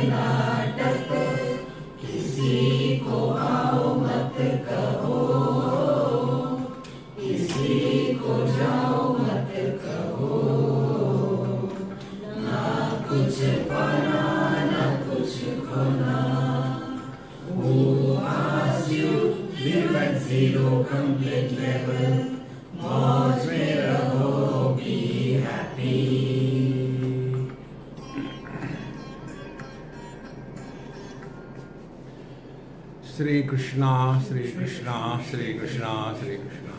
नाटक, किसी को आओ मत कहो, किसी को जाओ मत कहो। ना कुछ पाना ना कुछ खोना। Who asked you live at zero complete level? मौज में रहो, be happy. Shri Krishna, Shri Krishna, Shri Krishna, Shri Krishna.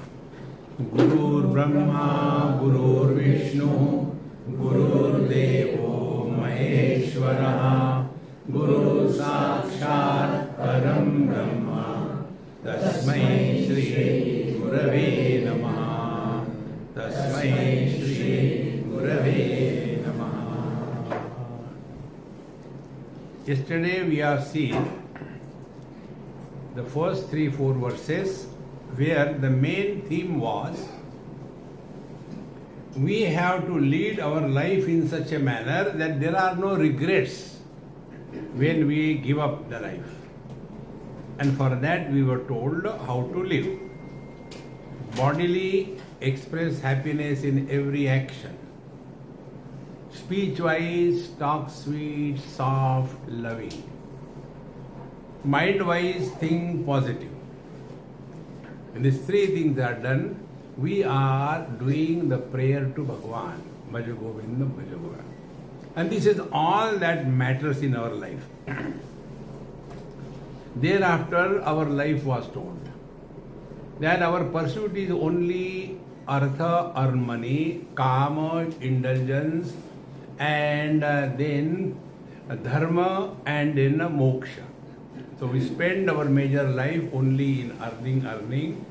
Gurur Brahma, Gurur Vishnu, Gurur Devo Maheshwara, Guru Sakshat Param Brahma, Tasmai Shri Gurave Namaha, Tasmai Shri Gurave Namaha. Yesterday we have seen the first 3-4 verses where the main theme was we have to lead our life in such a manner that there are no regrets when we give up the life. And for that we were told how to live. Bodily express happiness in every action. Speech-wise, talk sweet, soft, loving. Mind-wise, think positive. When these three things are done, we are doing the prayer to Bhagavan. Bhaja Govindam, Bhaja Govindam. And this is all that matters in our life. Thereafter, our life was told that our pursuit is only artha, earn money, kama, indulgence, and then dharma, and then moksha. So we spend our major life only in earning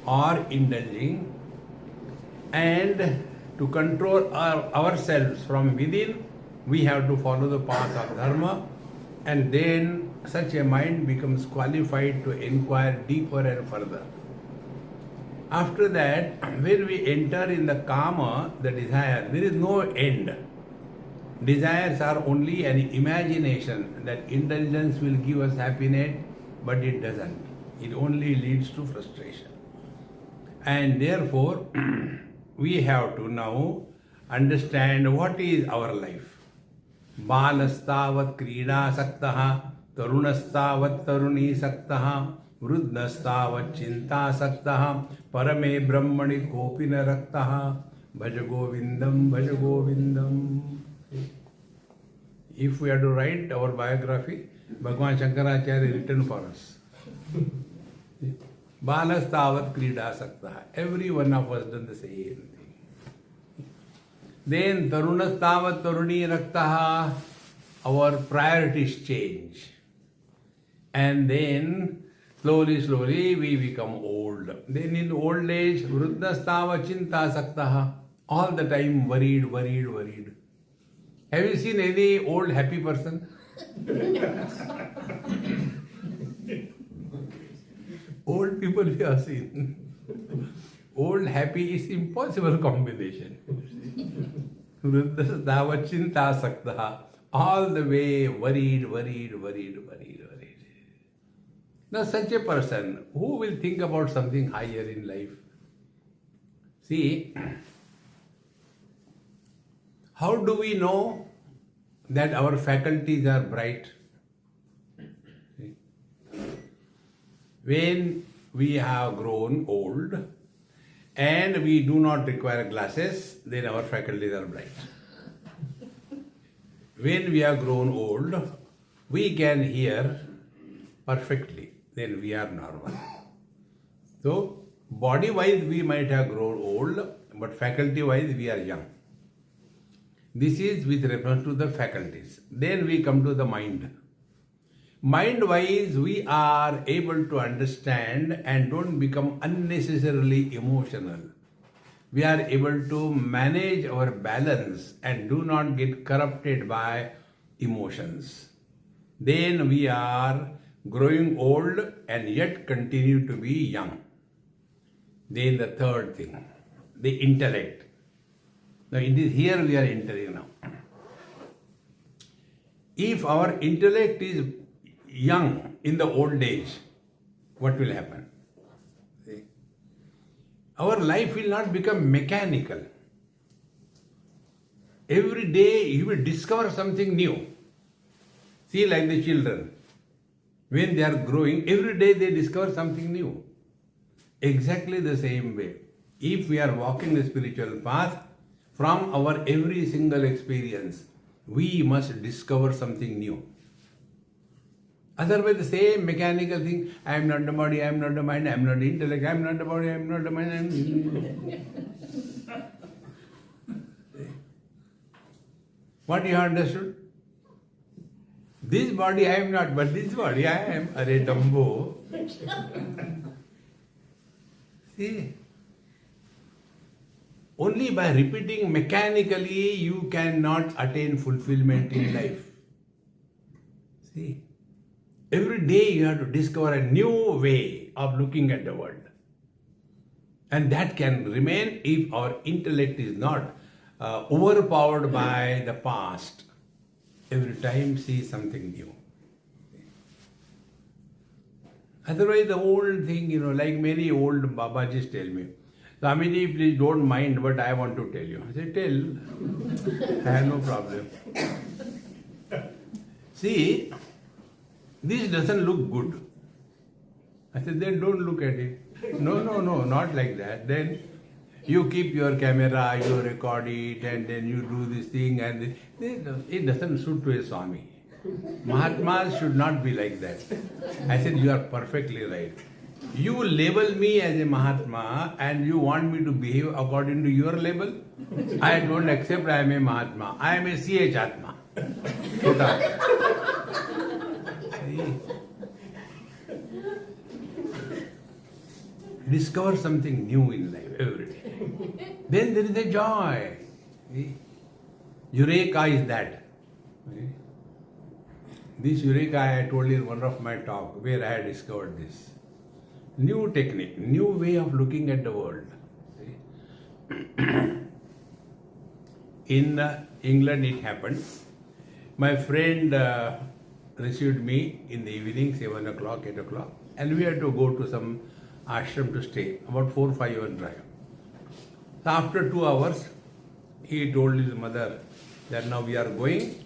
or indulging, and to control ourselves from within, we have to follow the path of dharma, and then such a mind becomes qualified to inquire deeper and further. After that, when we enter in the kama, the desire, there is no end. Desires are only an imagination that indulgence will give us happiness, but it doesn't. It only leads to frustration. And therefore, we have to now understand what is our life. Balastavat krida saktaha, tarunastavat taruni saktaha, vruddhastavat chinta saktaha, parame brahmani kopina raktaha, bhaja govindam, bhaja govindam. If we are to write our biography, Bhagavan Shankaracharya written for us. Balastavat krida saktaha. Every one of us done the same thing. Then tarunastavat taruni raktaha. Our priorities change. And then slowly we become old. Then in old age, vruddhastavat chinta saktaha. All the time worried. Have you seen any old happy person? Old people we have seen. Old happy is impossible combination. Chinta saktaha. All the way worried. Now such a person, who will think about something higher in life? See, how do we know that our faculties are bright? When we have grown old and we do not require glasses, then our faculties are bright. When we have grown old, we can hear perfectly, then we are normal. So, body-wise we might have grown old, but faculty-wise we are young. This is with reference to the faculties. Then we come to the mind. Mind-wise, we are able to understand and don't become unnecessarily emotional. We are able to manage our balance and do not get corrupted by emotions. Then we are growing old and yet continue to be young. Then the third thing, the intellect. Now it is here we are entering now. If our intellect is young in the old age, what will happen? See? Our life will not become mechanical. Every day you will discover something new. See, like the children, when they are growing, every day they discover something new. Exactly the same way. If we are walking the spiritual path, from our every single experience, we must discover something new. Otherwise, the same mechanical thing, I am not the body, I am not the mind, I am not the intellect, I am not the body, I am not the mind. I am... What you have understood? This body I am not, but this body I am. Are Dumbo. See? Only by repeating mechanically you cannot attain fulfillment in life. See? Every day you have to discover a new way of looking at the world. And that can remain if our intellect is not overpowered by the past. Every time see something new. Otherwise the old thing, like many old Babajis tell me, Swamiji, please don't mind, but I want to tell you. I say, tell. I have no problem. See, this doesn't look good. I said, then don't look at it. No, not like that. Then you keep your camera, you record it, and then you do this thing, and it doesn't suit to a Swami. Mahatmas should not be like that. I said, you are perfectly right. You label me as a Mahatma and you want me to behave according to your label? I don't accept I am a Mahatma. I am a CH Atma. Discover something new in life every day. Then there is a joy. Eureka is that. This Eureka I told you in one of my talk where I had discovered this. New technique, new way of looking at the world. In England it happened. My friend received me in the evening, 7 o'clock, 8 o'clock, and we had to go to some ashram to stay, about 4-5 hours drive. So after 2 hours, he told his mother that now we are going.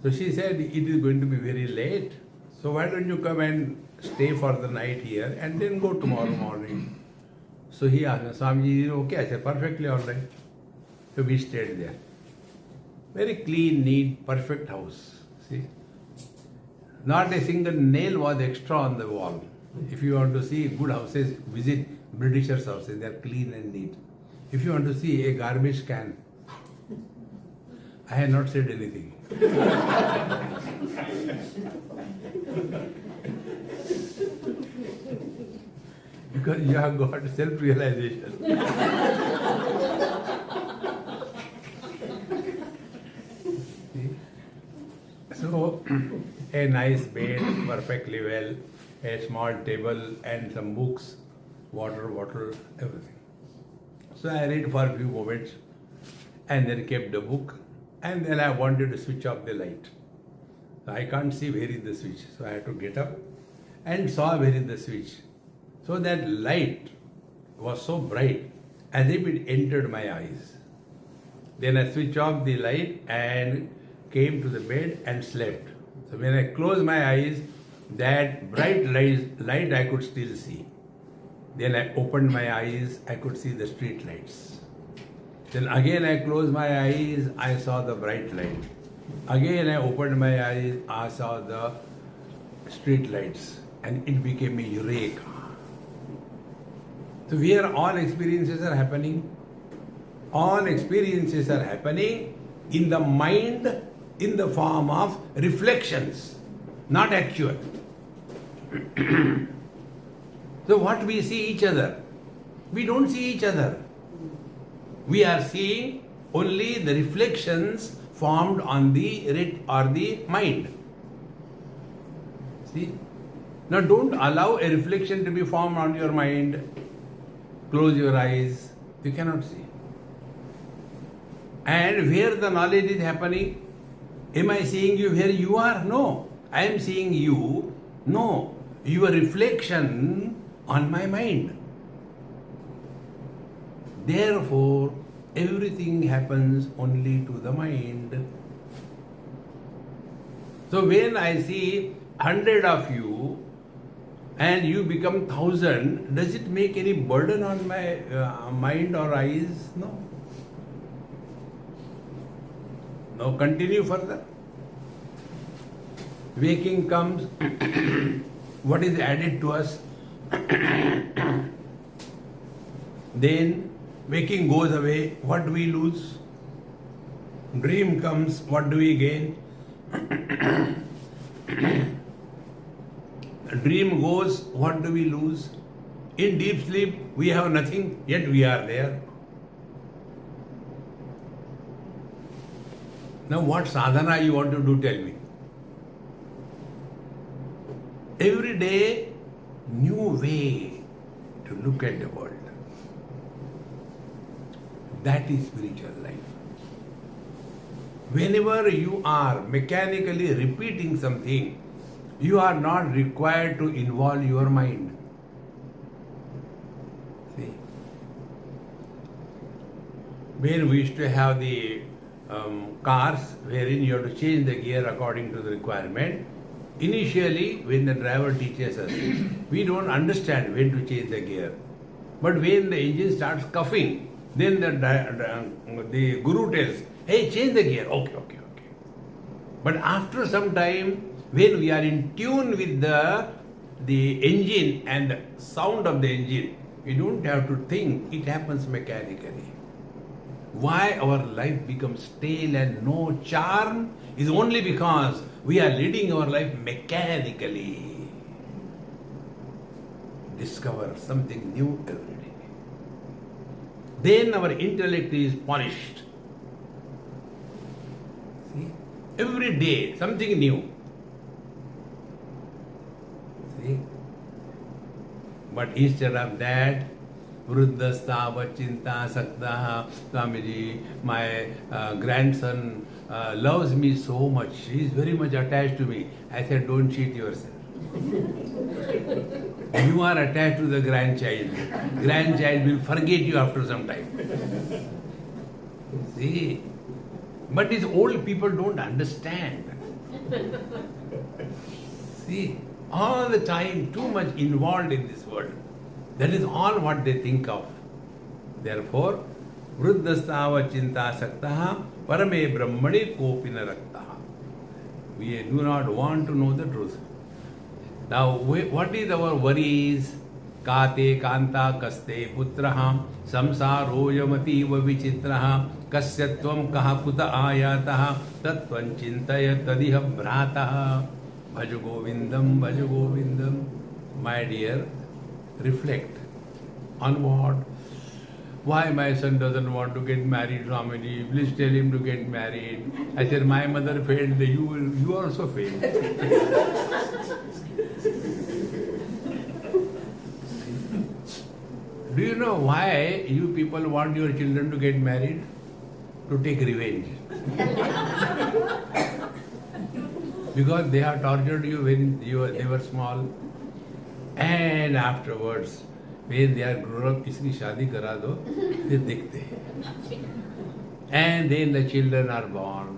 So she said, it is going to be very late, so why don't you come and stay for the night here and then go tomorrow morning. So he asked, Swamiji, is it okay? I said, perfectly all right. So we stayed there. Very clean, neat, perfect house. See? Not a single nail was extra on the wall. If you want to see good houses, visit Britishers' houses. They are clean and neat. If you want to see a garbage can, I have not said anything. Because you have got self-realization. So, a nice bed, perfectly well, a small table and some books, water bottle, everything. So I read for a few moments and then kept the book, and then I wanted to switch off the light. So I can't see where is the switch, so I had to get up and saw where is the switch. So that light was so bright as if it entered my eyes. Then I switched off the light and came to the bed and slept. So when I closed my eyes, that bright light I could still see. Then I opened my eyes, I could see the street lights. Then again I closed my eyes, I saw the bright light. Again I opened my eyes, I saw the street lights, and it became a eureka. So here all experiences are happening. All experiences are happening in the mind in the form of reflections, not actual. So what we see each other? We don't see each other. We are seeing only the reflections formed on the mind. See? Now don't allow a reflection to be formed on your mind. Close your eyes. You cannot see. And where the knowledge is happening, Am I seeing you where you are? No. I am seeing you. No. Your reflection on my mind. Therefore, everything happens only to the mind. So when I see 100 of you and you become 1,000, does it make any burden on my mind or eyes? No. Now continue further. Waking comes, what is added to us? Then waking goes away, what do we lose? Dream comes, what do we gain? Dream goes, what do we lose? In deep sleep, we have nothing, yet we are there. Now what sadhana you want to do, tell me. Every day, new way to look at the world. That is spiritual life. Whenever you are mechanically repeating something, you are not required to involve your mind. See? When we used to have the cars wherein you have to change the gear according to the requirement, initially when the driver teaches us, we don't understand when to change the gear. But when the engine starts coughing, then the guru tells, hey, change the gear. Okay. But after some time, when we are in tune with the engine and the sound of the engine, we don't have to think, it happens mechanically. Why our life becomes stale and no charm is only because we are leading our life mechanically. Discover something new every day. Then our intellect is polished. See? Every day, something new. See? But instead of that, Vruddhastava Chinta Saktaha, Swamiji, my grandson loves me so much. He is very much attached to me. I said, don't cheat yourself. You are attached to the grandchild. Grandchild will forget you after some time. See? But these old people don't understand. See? All the time, too much involved in this world. That is all what they think of. Therefore, Vruddhastava Chinta Saktaha Parame Brahmane Kopina Raktaha. We do not want to know the truth. Now, what is our worries? Kate Kanta Kaste Putraha Samsaro Yamati Vichitraha Kasyatvam Kahakuta Ayataha Tatvan Chintaya Tadiha Bhrataha Bhaja Govindam, Bhaja Govindam. My dear, reflect on what? Why my son doesn't want to get married, Swamiji? Please tell him to get married. I said, my mother failed, you also failed. Do you know why you people want your children to get married? To take revenge. Because they have tortured you when they were small. And afterwards, when they are grown up, इसकी शादी करा दो, they देखते हैं. And then the children are born.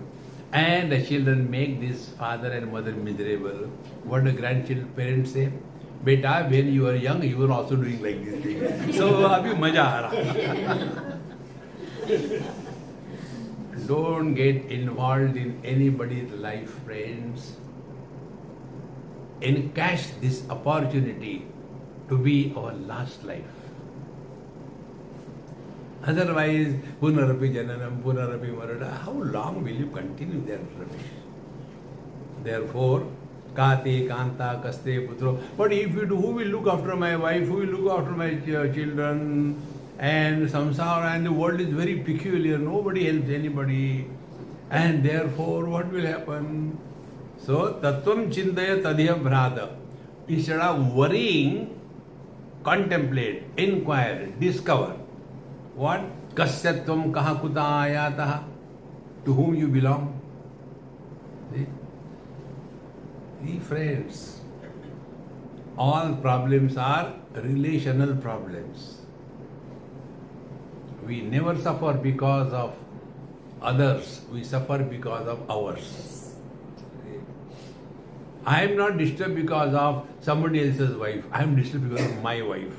And the children make this father and mother miserable. What the grandchildren parents say? Beta, when you were young, you were also doing like this thing. So, abhi maja aa raha. Don't get involved in anybody's life, friends. Encash this opportunity to be our last life. Otherwise, Punarapi Jananam, Punarapi Marada, how long will you continue that rubbish? Therefore, Kate, Kanta, Kaste, Putro. But if you do, who will look after my wife? Who will look after my children? And samsara and the world is very peculiar. Nobody helps anybody. And therefore, what will happen? So, Tattvam Chintaya Tadhiya Bhrata. Instead of worrying, contemplate, inquire, discover. What? Kasyatvam kaha kuta ayataha. To whom you belong? See? See, friends, all problems are relational problems. We never suffer because of others, we suffer because of ours. I am not disturbed because of somebody else's wife, I am disturbed because of my wife.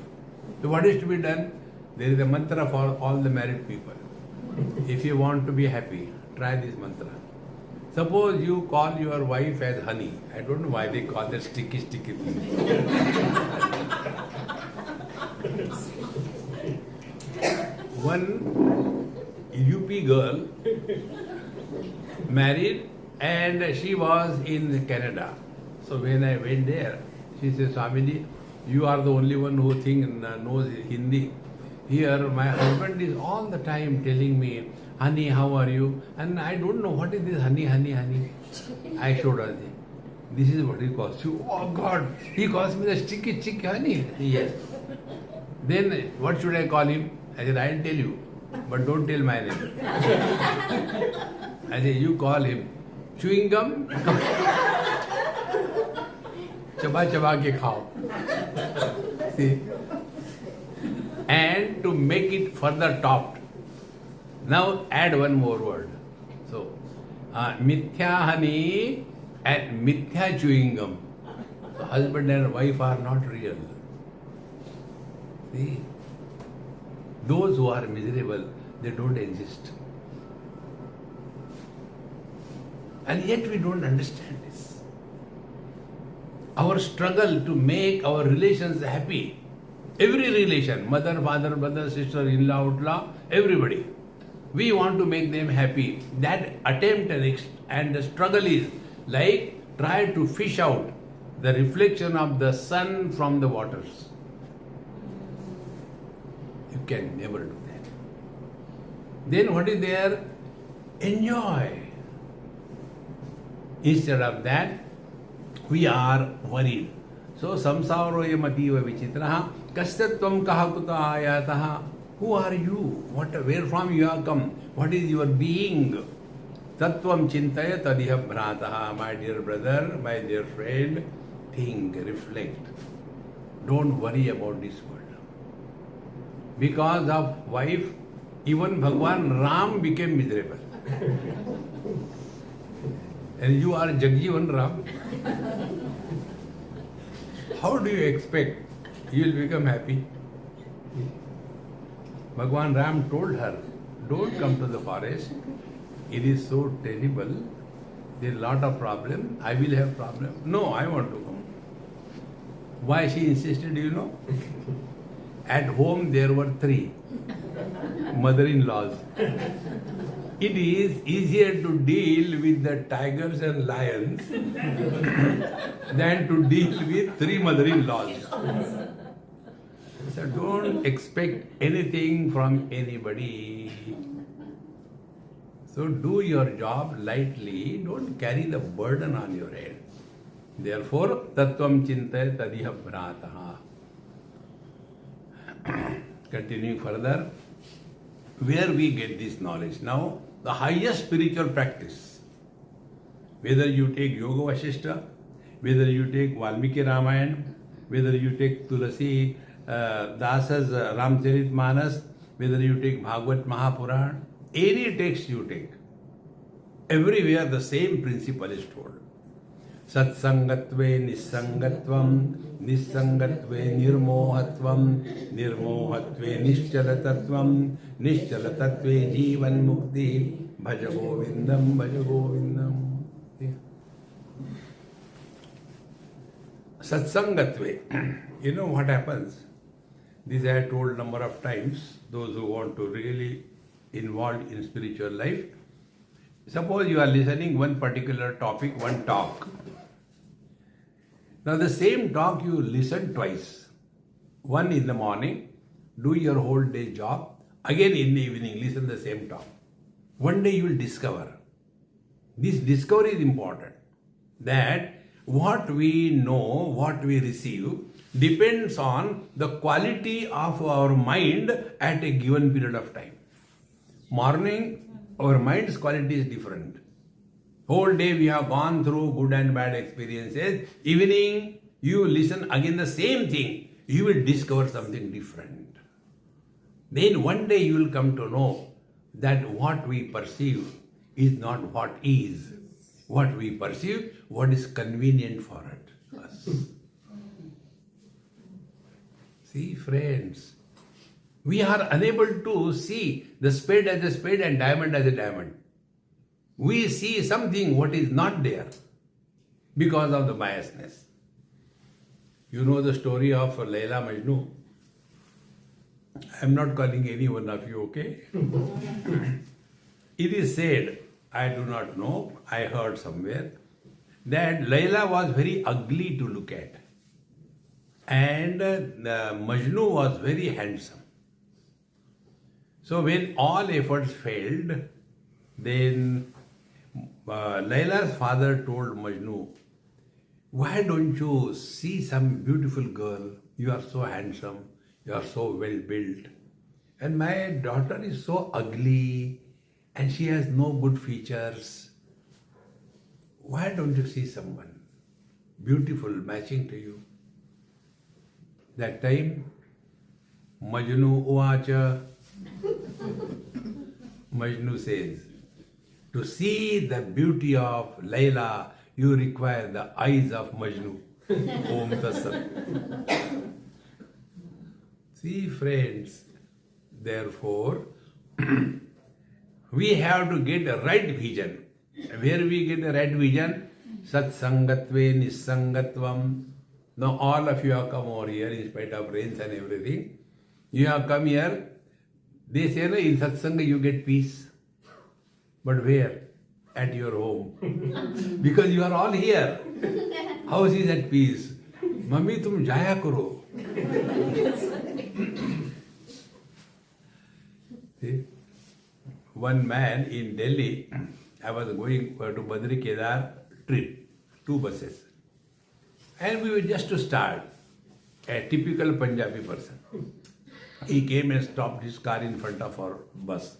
So what is to be done? There is a mantra for all the married people. If you want to be happy, try this mantra. Suppose you call your wife as honey. I don't know why they call that sticky thing. One UP girl married and she was in Canada. So when I went there, she said, Swamiji, you are the only one who knows Hindi. Here my husband is all the time telling me, honey, how are you? And I don't know what is this honey. I showed her this is what he calls you. Oh God, he calls me the sticky honey. Yes. Then what should I call him? I said, I'll tell you, but don't tell my name. I said, you call him chewing gum. Chaba ke khao. See? And to make it further topped, now add one more word. So, mithya honey and mithya chewing gum. So husband and wife are not real. See? Those who are miserable, they don't exist. And yet we don't understand this. Our struggle to make our relations happy, every relation, mother, father, brother, sister, in-law, outlaw, everybody, we want to make them happy. That attempt and the struggle is like try to fish out the reflection of the sun from the waters. You can never do that. Then what is there? Enjoy. Instead of that, we are worried. So, samsaro yamativa vichitraha, kastyatvam kaha kuta ayataha. Who are you? Where from you have come? What is your being? Tattvam chintaya tadiha bhrataha. My dear brother, my dear friend, think, reflect. Don't worry about this world. Because of wife, even Bhagwan Ram became miserable. And you are Jagjivan Ram. How do you expect you will become happy? Bhagwan Ram told her, don't come to the forest. It is so terrible. There is a lot of problem. I will have problem. No, I want to come. Why she insisted, do you know? At home there were 3 mother-in-laws. It is easier to deal with the tigers and lions than to deal with 3 mother-in-laws. So don't expect anything from anybody. So do your job lightly, don't carry the burden on your head. Therefore, tattvam chintaya tadiha bhrataha. Continuing further, where we get this knowledge? Now, the highest spiritual practice, whether you take Yoga Vasishta, whether you take Valmiki Ramayana, whether you take Tulasi Dasa's Ramcharit Manas, whether you take Bhagavad Mahapuran, any text you take, everywhere the same principle is told. Satsangatve nissangatvam, nissangatve nirmohatvam, nirmohatve nischalatatvam, nischalatatve jivan mukti, Bhaja Govindam, Bhaja Govindam. Satsangatve. You know what happens? This I have told number of times, those who want to really involved in spiritual life. Suppose you are listening one particular topic, one talk. Now the same talk you listen twice. One in the morning, do your whole day job. Again in the evening, listen the same talk. One day you will discover. This discovery is important. That what we know, what we receive, depends on the quality of our mind at a given period of time. Morning, our mind's quality is different. Whole day we have gone through good and bad experiences. Evening, you listen again the same thing. You will discover something different. Then one day you will come to know that what we perceive is not what is. What we perceive, what is convenient for us. See, friends, we are unable to see the spade as a spade and diamond as a diamond. We see something what is not there because of the biasness. You know the story of Layla Majnu. I am not calling any one of you, okay? It is said, I do not know, I heard somewhere, that Layla was very ugly to look at. And Majnu was very handsome. So when all efforts failed, then Layla's father told Majnu, why don't you see some beautiful girl? You are so handsome, you are so well built. And my daughter is so ugly and she has no good features. Why don't you see someone beautiful, matching to you? That time, Majnu Uvacha, Majnu says, to see the beauty of Layla, you require the eyes of Majnu. Om Tassat. See, friends, therefore, we have to get a right vision. Where we get the right vision? Sat Sangatve Nisangatvam. Now all of you have come over here in spite of rains and everything. You have come here. They say, no, in Satsanga you get peace. But where? At your home. Because you are all here. House is at peace. Mummy, tum jaya karo. See? One man in Delhi, I was going to Badri Kedar trip, 2 buses. And we were just to start, a typical Punjabi person. He came and stopped his car in front of our bus.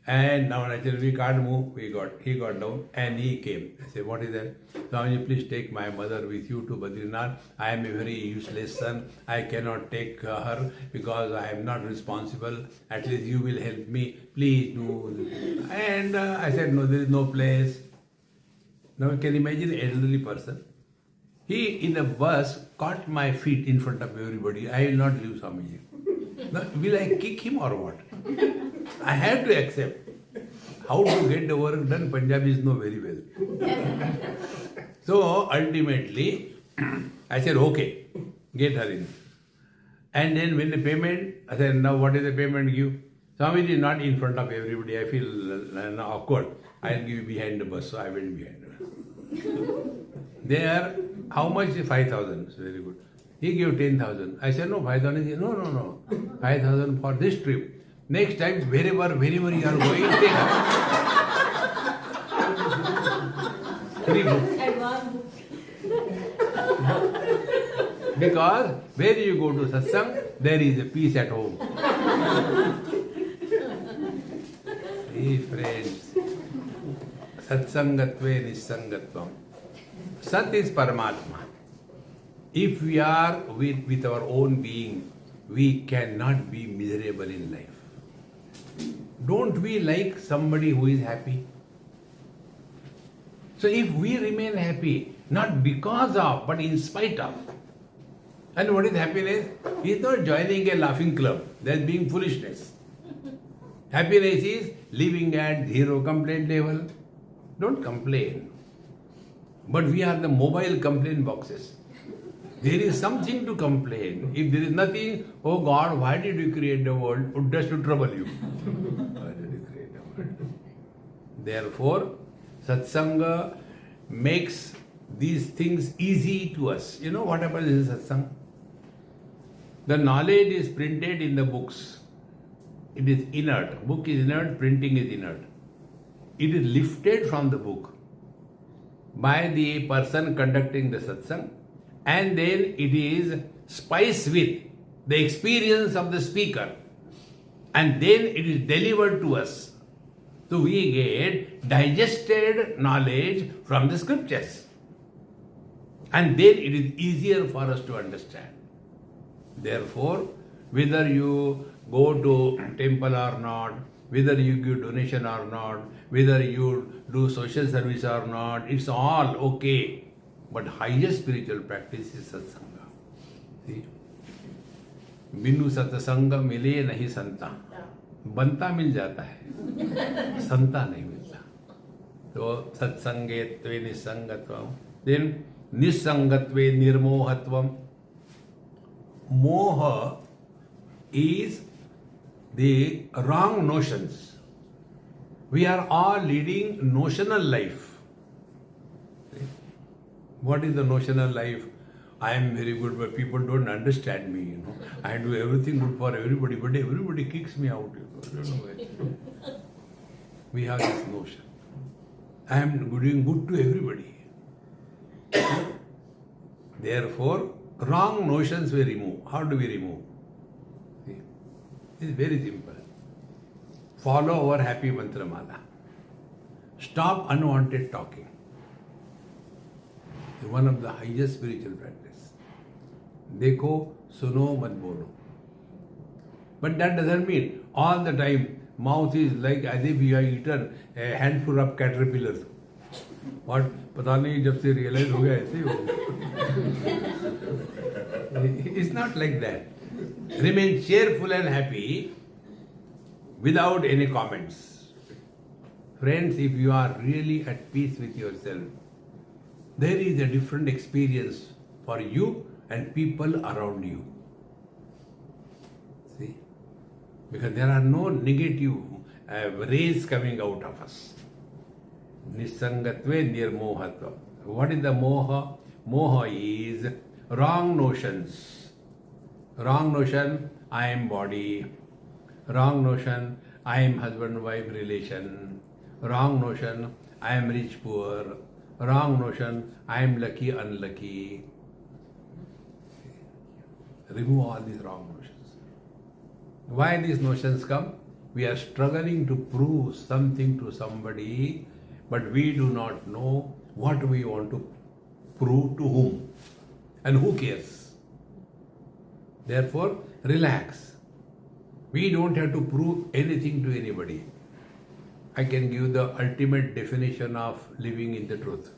And now naturally we can't move. He got down and he came. I said, what is that? Swamiji, please take my mother with you to Badrinath. I am a very useless son. I cannot take her because I am not responsible. At least you will help me. Please do. And I said, no, there is no place. Now you can imagine an elderly person. He in the bus caught my feet in front of everybody. I will not leave Swamiji. Now, will I kick him or what? I have to accept. How to get the work done, Punjabis know very well. So ultimately, I said, okay, get her in. And then when the payment, I said, now what is the payment give? Swamiji is not in front of everybody. I feel awkward. I'll give you behind the bus. So I went behind the bus. There, how much is 5,000? Very good. He gave 10,000. I said, no, 5,000. He said, no. 5,000 for this trip. Next time, wherever you are going, take her. Free book. Because where you go to satsang, there is a peace at home. Hey friends, satsangatve nisangatvam. Sat is Paramatma. If we are with our own being, we cannot be miserable in life. Don't we like somebody who is happy? So if we remain happy, not because of, but in spite of. And what is happiness? It's not joining a laughing club. That's being foolishness. Happiness is living at zero complaint level. Don't complain. But we are the mobile complaint boxes. There is something to complain. If there is nothing, oh God, why did you create the world? Just to trouble you. Why did you create the world? Therefore, satsanga makes these things easy to us. You know what happens in satsang? The knowledge is printed in the books. It is inert. Book is inert, printing is inert. It is lifted from the book by the person conducting the satsang, and then it is spiced with the experience of the speaker, and then it is delivered to us So we get digested knowledge from the scriptures. And then it is easier for us to understand. Therefore, whether you go to temple or not, whether you give donation or not, whether you do social service or not, it's all okay. But highest spiritual practice is satsanga. See? बिनु सत्संग मिले नहीं संता, बनता मिल जाता है, संता नहीं मिलता. तो सत्संगे त्वे निसंगत्वम, then निसंगत्वे निर्मोहत्वम. Moha is the wrong notions. We are all leading notional life. What is the notional life? I am very good, but people don't understand me. I do everything good for everybody, but everybody kicks me out. I don't know why. We have this notion. I am doing good to everybody. Therefore, wrong notions we remove. How do we remove? See? It's very simple. Follow our happy mantra mala. Stop unwanted talking. It's one of the highest spiritual practice. देखो सुनो मत बोलो. But that doesn't mean all the time mouth is like as if you have eaten a handful of caterpillars. What? पता नहीं जब से realize हो गया ऐसे ही हो. It's not like that. Remain cheerful and happy without any comments. Friends, if you are really at peace with yourself, there is a different experience for you and people around you. See? Because there are no negative rays coming out of us. Nisangatve nirmohatva. What is the moha? Moha is wrong notions. Wrong notion, I am body. Wrong notion, I am husband-wife relation. Wrong notion, I am rich poor. Wrong notion, I am lucky unlucky. Remove all these wrong notions. Why these notions come? We are struggling to prove something to somebody, but we do not know what we want to prove to whom and who cares. Therefore, relax. We don't have to prove anything to anybody. I can give the ultimate definition of living in the truth.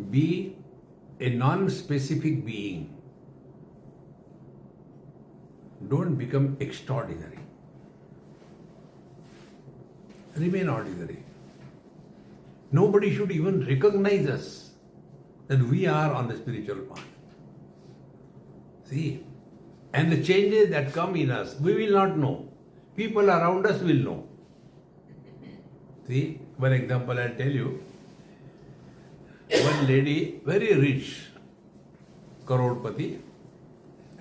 Be a non-specific being. Don't become extraordinary. Remain ordinary. Nobody should even recognize us that we are on the spiritual path. See, and the changes that come in us, we will not know. People around us will know. See, one example I'll tell you. One lady, very rich, crorepati,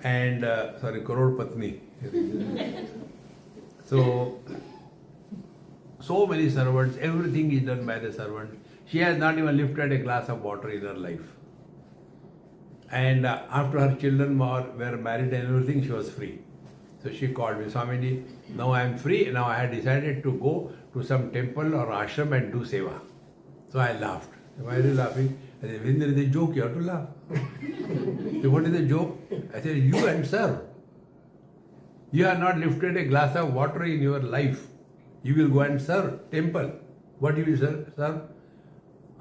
and crorepatni. So many servants, everything is done by the servant. She has not even lifted a glass of water in her life. And after her children were married and everything, she was free. So she called me, Swamiji, now I am free. Now I had decided to go to some temple or ashram and do seva. So I laughed. Why are you laughing? I said, when there is a joke, you have to laugh. So what is the joke? I said, you and serve. You have not lifted a glass of water in your life. You will go and serve temple. What you will serve?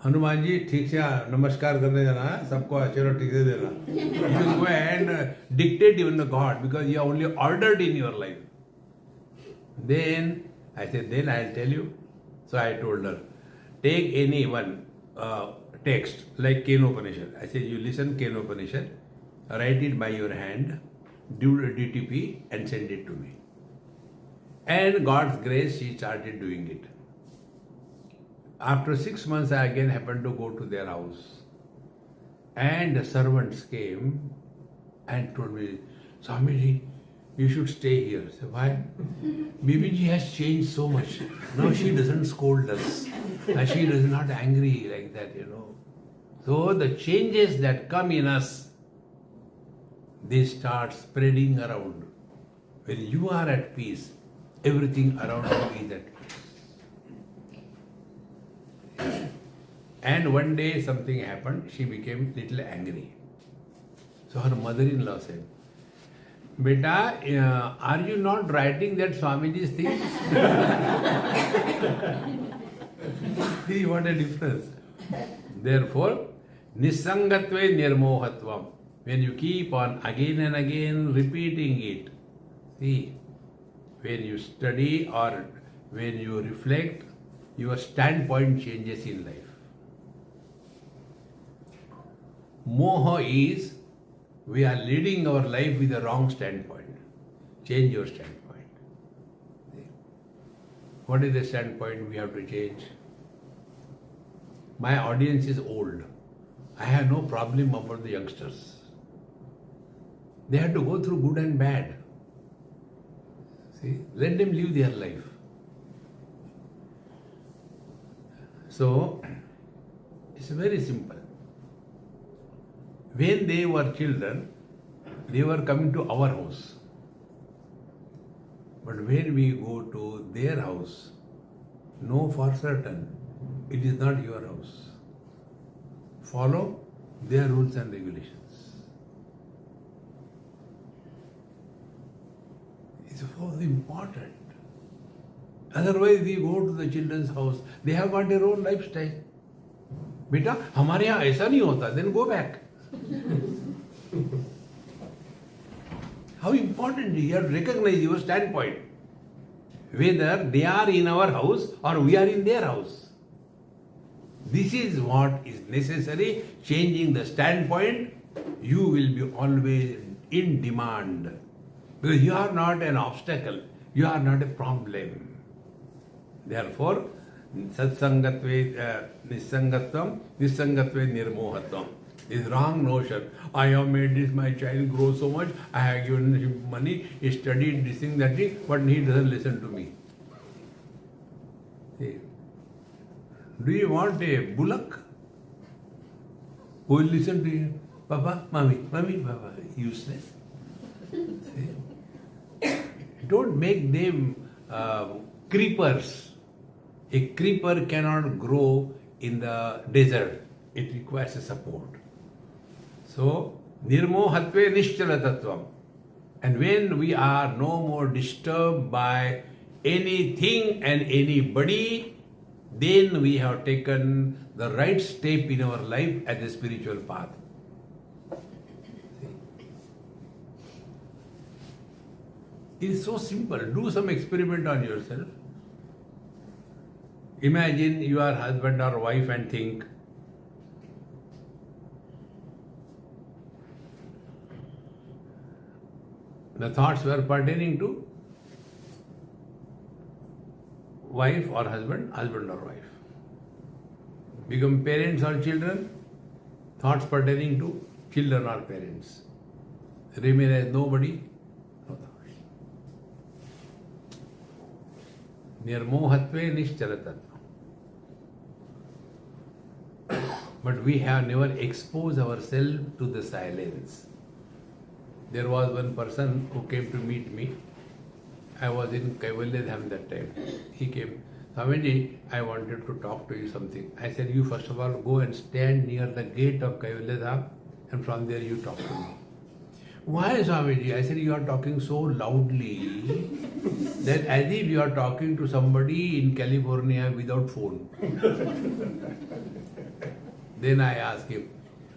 Hanuman ji ठीक से नमस्कार करने जाना है, सबको आशीर्वाद ठीक से देना. You will go and dictate even the God because you are only ordered in your life. Then I said, then I'll tell you. So I told her, take any one text like Kenopanishad. I said, you listen Kenopanishad, write it by your hand, do a DTP and send it to me. And God's grace, she started doing it. After 6 months, I again happened to go to their house. And the servants came and told me, Swamiji, you should stay here. I said, why? Bibiji has changed so much. Now she doesn't scold us. And she is not angry like that, So the changes that come in us, they start spreading around. When you are at peace, everything around you is at peace. And one day something happened, she became little angry. So her mother-in-law said, Beta, are you not writing that Swamiji's thing? See what a difference. Therefore, Nisangatve Nirmohatvam. When you keep on again and again repeating it, see, when you study or when you reflect, your standpoint changes in life. Moha is we are leading our life with a wrong standpoint. Change your standpoint. What is the standpoint we have to change? My audience is old. I have no problem about the youngsters. They have to go through good and bad. See, let them live their life. So, it's very simple. When they were children, they were coming to our house. But when we go to their house, know for certain, it is not your house. Follow their rules and regulations. It's very important. Otherwise, we go to the children's house, they have got their own lifestyle. Beta, हमारे यहाँ ऐसा नहीं होता, then go back. How important you have to recognize your standpoint. Whether they are in our house or we are in their house. This is what is necessary. Changing the standpoint, you will be always in demand. Because you are not an obstacle. You are not a problem. Therefore, satsangatve nisangatvam, nisangatve nirmohatvam. This wrong notion. I have made this, my child grow so much, I have given him money, he studied this thing, that thing, but he doesn't listen to me. See, do you want a bullock who will listen to you? Papa, mommy, papa, useless. See? Don't make them creepers. A creeper cannot grow in the desert. It requires a support. So, nirmohatve nischala tattvam. And when we are no more disturbed by anything and anybody, then we have taken the right step in our life at the spiritual path. It is so simple. Do some experiment on yourself. Imagine you are husband or wife and think, the thoughts were pertaining to wife or husband, husband or wife. Become parents or children, thoughts pertaining to children or parents. Remain as nobody, no thoughts. Nirmohatve nischalatatva. But we have never exposed ourselves to the silence. There was one person who came to meet me. I was in Kaivalyadham that time. He came, Swamiji, I wanted to talk to you something. I said, you first of all go and stand near the gate of Kaivalyadham and from there you talk to me. Why, Swamiji? I said, you are talking so loudly that as if you are talking to somebody in California without phone. Then I asked him,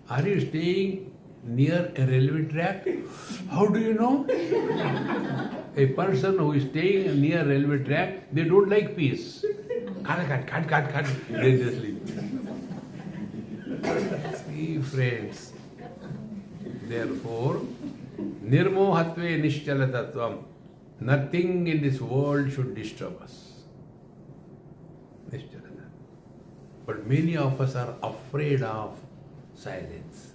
are you staying near a railway track? How do you know? A person who is staying near a railway track, they don't like peace. Cut. They just leave. See, friends. Therefore, nirmohatve nischala tattvam. Nothing in this world should disturb us. But many of us are afraid of silence.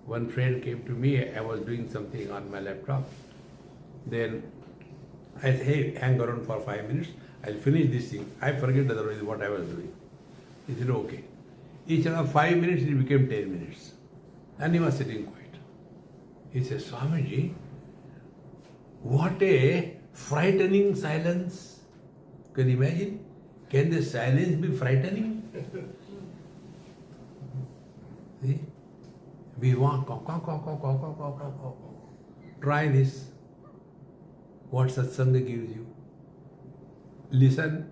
One friend came to me, I was doing something on my laptop. Then I said, hey, hang around for 5 minutes, I'll finish this thing. I forget otherwise what I was doing. He said, okay. Each of 5 minutes, it became 10 minutes. And he was sitting quiet. He says, Swamiji, what a frightening silence. Can you imagine? Can the silence be frightening? See? We want, try this. What satsanga gives you. Listen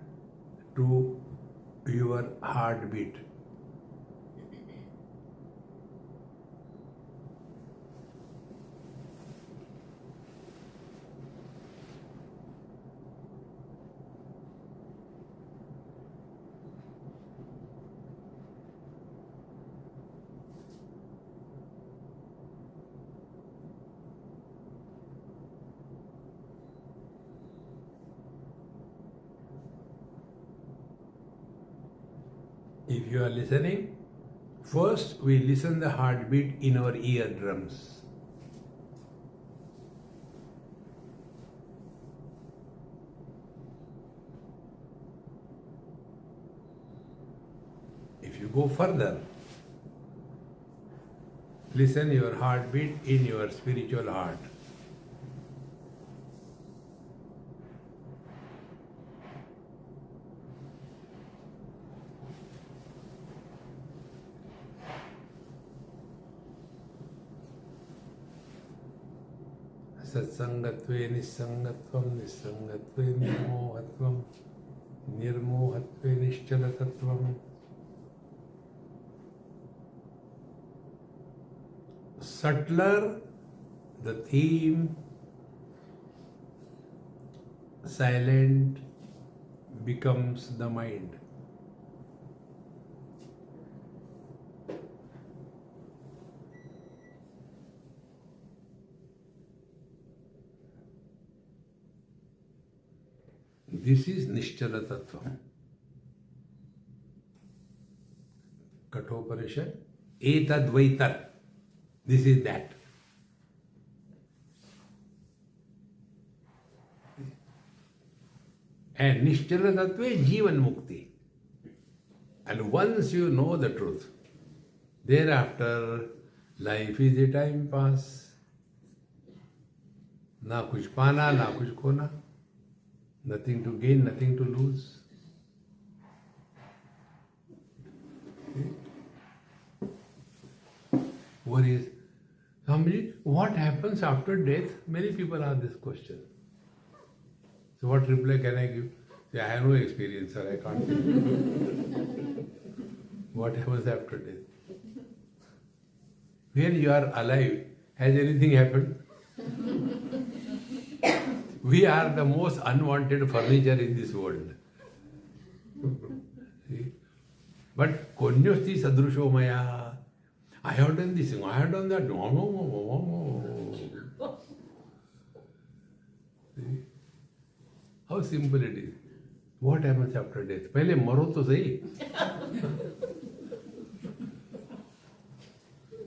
to your heartbeat. If you are listening, first we listen the heartbeat in our eardrums. If you go further, listen your heartbeat in your spiritual heart. Satsangatve nissangatvam, nissangatve nirmohatvam, nirmohatve nischalatatvam. Subtler the theme, silent becomes the mind. This is Nischala Tattva. Kathoparishad, Etadvaitar. This is that. And Nischala Tattva is Jivan Mukti. And once you know the truth, thereafter life is a time pass. Na kuch pana, na kuch khona. Nothing to gain, nothing to lose. What is, Swamiji, what happens after death? Many people ask this question. So what reply can I give? Say, I have no experience, sir, I can't tell you. What happens after death? When you are alive, has anything happened? We are the most unwanted furniture in this world. See? But Konyosti Sadrusho Maya. I have done this, I have done that. No. See? How simple it is. What happens after death? Pehle maro to sahi.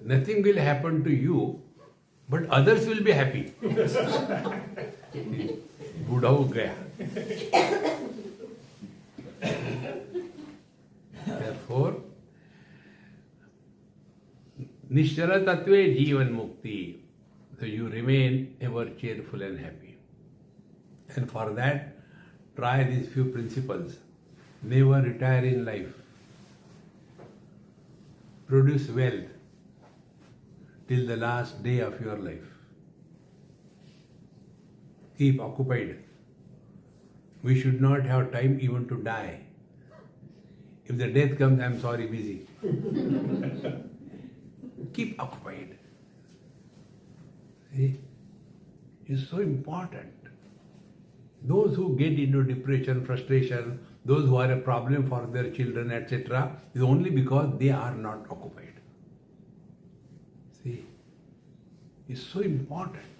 Nothing will happen to you, but others will be happy. बूढ़ा हो गया. Therefore, Nischala Tattve Jivan Mukti. So you remain ever cheerful and happy. And for that, try these few principles. Never retire in life. Produce wealth till the last day of your life. Keep occupied. We should not have time even to die. If the death comes, I'm sorry, busy. Keep occupied. See? It's so important. Those who get into depression, frustration, those who are a problem for their children, etc., is only because they are not occupied. See? It's so important.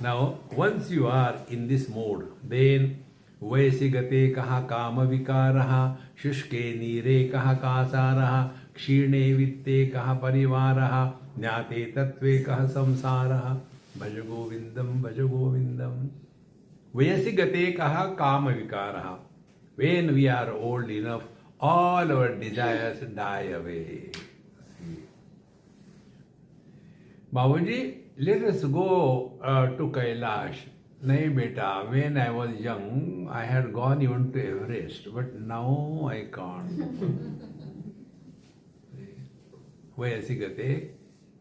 Now, once you are in this mode, then Vaisigate kaha kama vikaraha, shushke nire kaha kasaraha, kshirne vitte kaha parivaraha, jnate tattve kaha samsaraha, bhaja govindam. Vaisigate kaha kama vikaraha. When we are old enough, all our desires die away. Babaji, let us go to Kailash. Nahi beta, when I was young, I had gone even to Everest, but now I can't. vayasikate,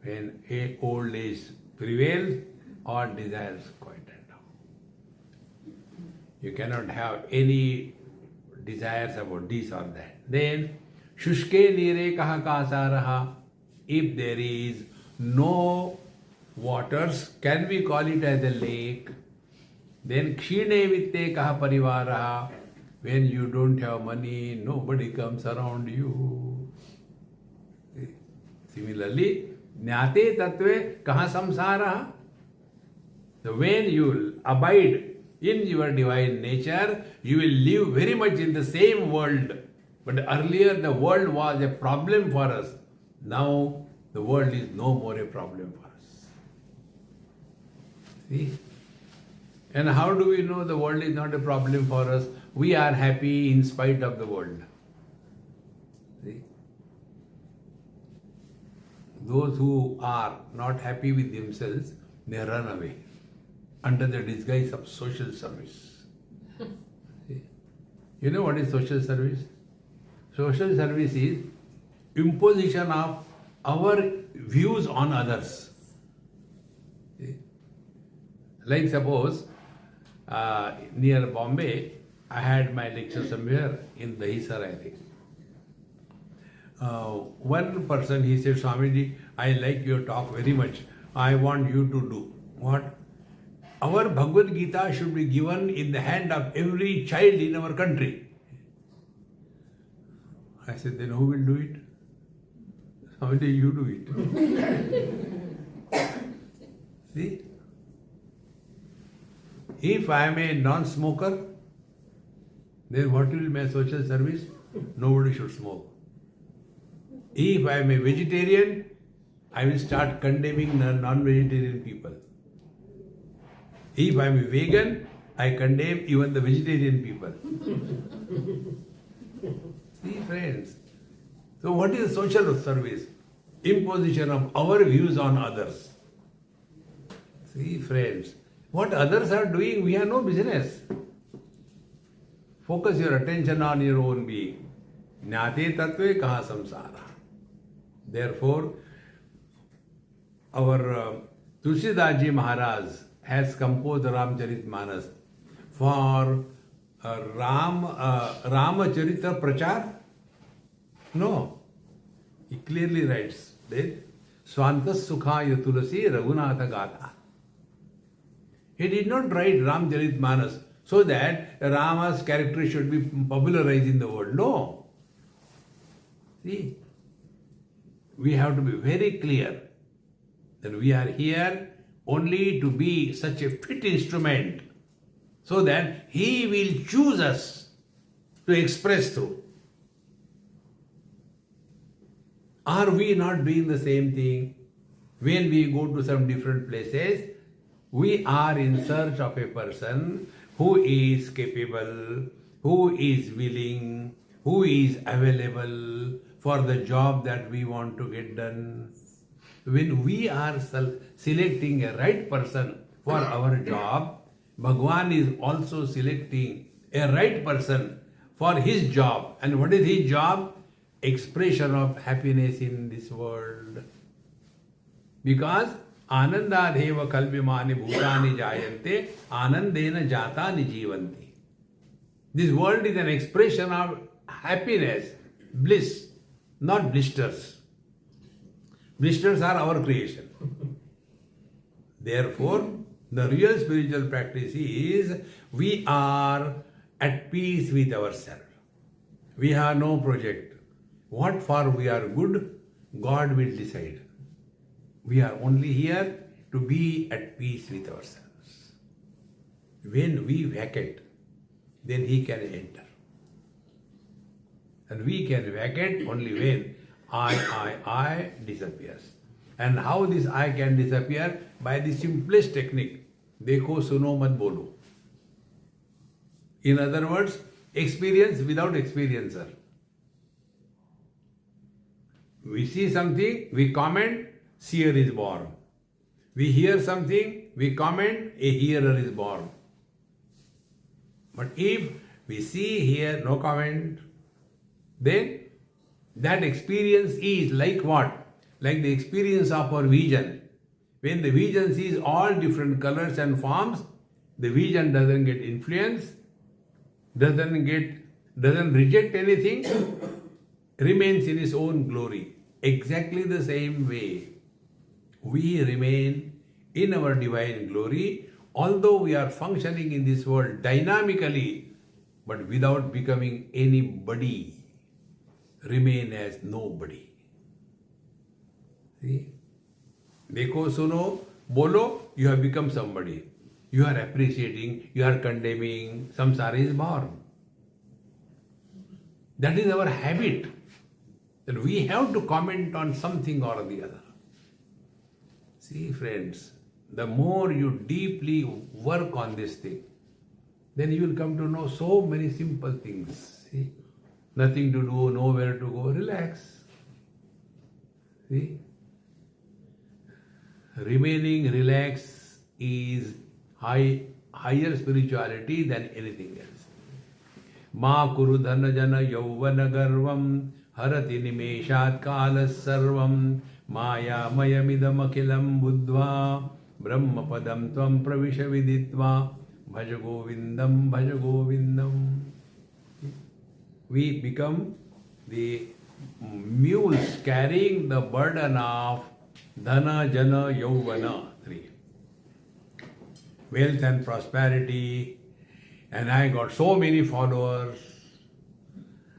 when old age prevails, all desires quieten down. You cannot have any desires about this or that. Then, shushke nire kaha kasaraha. If there is no waters, can we call it as a lake? Then kshine vitte kaha parivaraha. When you don't have money, nobody comes around you. Similarly, jnate tattve kaha samsaraha. So when you abide in your divine nature, you will live very much in the same world. But earlier the world was a problem for us. Now the world is no more a problem for us. See? And how do we know the world is not a problem for us? We are happy in spite of the world. See? Those who are not happy with themselves, they run away under the disguise of social service. See? You know what is social service? Social service is imposition of our views on others. See? Like suppose near Bombay, I had my lecture somewhere in Dahisar, I think. One person, he said, Swamiji, I like your talk very much. I want you to do what? Our Bhagavad Gita should be given in the hand of every child in our country. I said, then who will do it? Swamiji, you do it. See? If I am a non-smoker, then what will be my social service? Nobody should smoke. If I am a vegetarian, I will start condemning non-vegetarian people. If I am a vegan, I condemn even the vegetarian people. See, friends. So what is social service? Imposition of our views on others. See, friends. What others are doing, we have no business. Focus your attention on your own being. Jnate tattve kaha samsara. Therefore, our Tulsidaji Maharaj has composed Ramcharitmanas for Ramacharita Prachar? No. He clearly writes that Swantas Sukhaya Tulasi Raghunatha Gatha. He did not write Ramcharitmanas so that Rama's character should be popularized in the world. No. See, we have to be very clear that we are here only to be such a fit instrument so that He will choose us to express through. Are we not doing the same thing? When we go to some different places, we are in search of a person who is capable, who is willing, who is available for the job that we want to get done. When we are selecting a right person for our job, Bhagwan is also selecting a right person for his job. And what is his job? Expression of happiness in this world. Because Anandadeva kalbimani bhutani jayante anandena jatani jivanti. This world is an expression of happiness, bliss, not blisters. Blisters are our creation. Therefore, the real spiritual practice is we are at peace with ourselves. We have no project. What for we are good, God will decide. We are only here to be at peace with ourselves. When we vacate, then He can enter. And we can vacate only when I disappears. And how this I can disappear? By the simplest technique. Dekho suno mat bolo. In other words, experience without experiencer. We see something, we comment, seer is born. We hear something, we comment, a hearer is born. But if we see, hear, no comment, then that experience is like what? like the experience of our vision. When the vision sees all different colors and forms, the vision doesn't get influenced, doesn't reject anything, remains in its own glory. Exactly the same way, we remain in our divine glory, although we are functioning in this world dynamically, but without becoming anybody, remain as nobody. See? देखो सुनो बोलो, you have become somebody. You are appreciating, you are condemning, samsara is born. That is our habit. That we have to comment on something or the other. See, friends, the more you deeply work on this thing, then you will come to know so many simple things. See? Nothing to do, nowhere to go, relax. See? Remaining relaxed is higher spirituality than anything else. Ma kuru dhana jana yauvana garvam harati nimeshat kalas sarvam maya mayamidam akhilam buddhva brahma padam tvam pravisha viditva bhaja govindam bhaja govindam. We become the mules carrying the burden of dhana jana yauvana, three. Wealth and prosperity, and I got so many followers,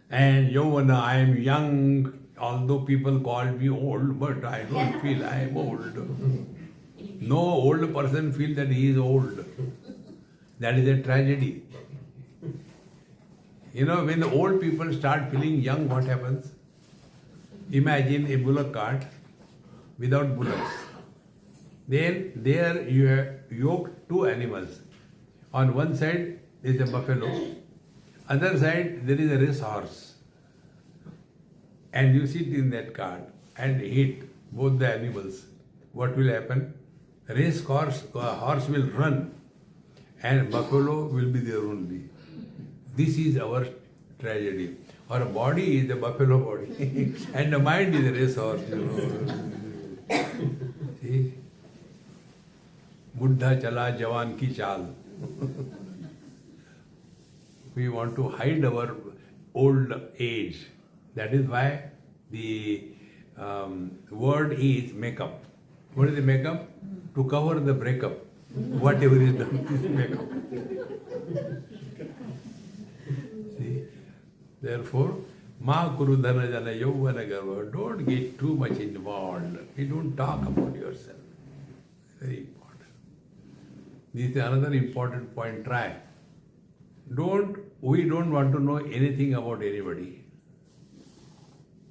and yauvana, I am young, although people call me old, but I don't feel I am old. No old person feels that he is old. That is a tragedy. You know, when the old people start feeling young, what happens? Imagine a bullock cart without bullocks. Then there you have yoked two animals. On one side is a buffalo, other side there is a racehorse. And you sit in that cart and hit both the animals. What will happen? Horse will run and buffalo will be there only. This is our tragedy. Our body is the buffalo body and the mind is a racehorse. See? Buddha chala jawan ki chal. We want to hide our old age. That is why the word is makeup. What is the makeup? To cover the breakup. Whatever is done is makeup. See? Therefore, ma kuru dhana jana yauvana garva. Don't get too much involved. We don't talk about yourself. Very important. This is another important point. Try. We don't want to know anything about anybody.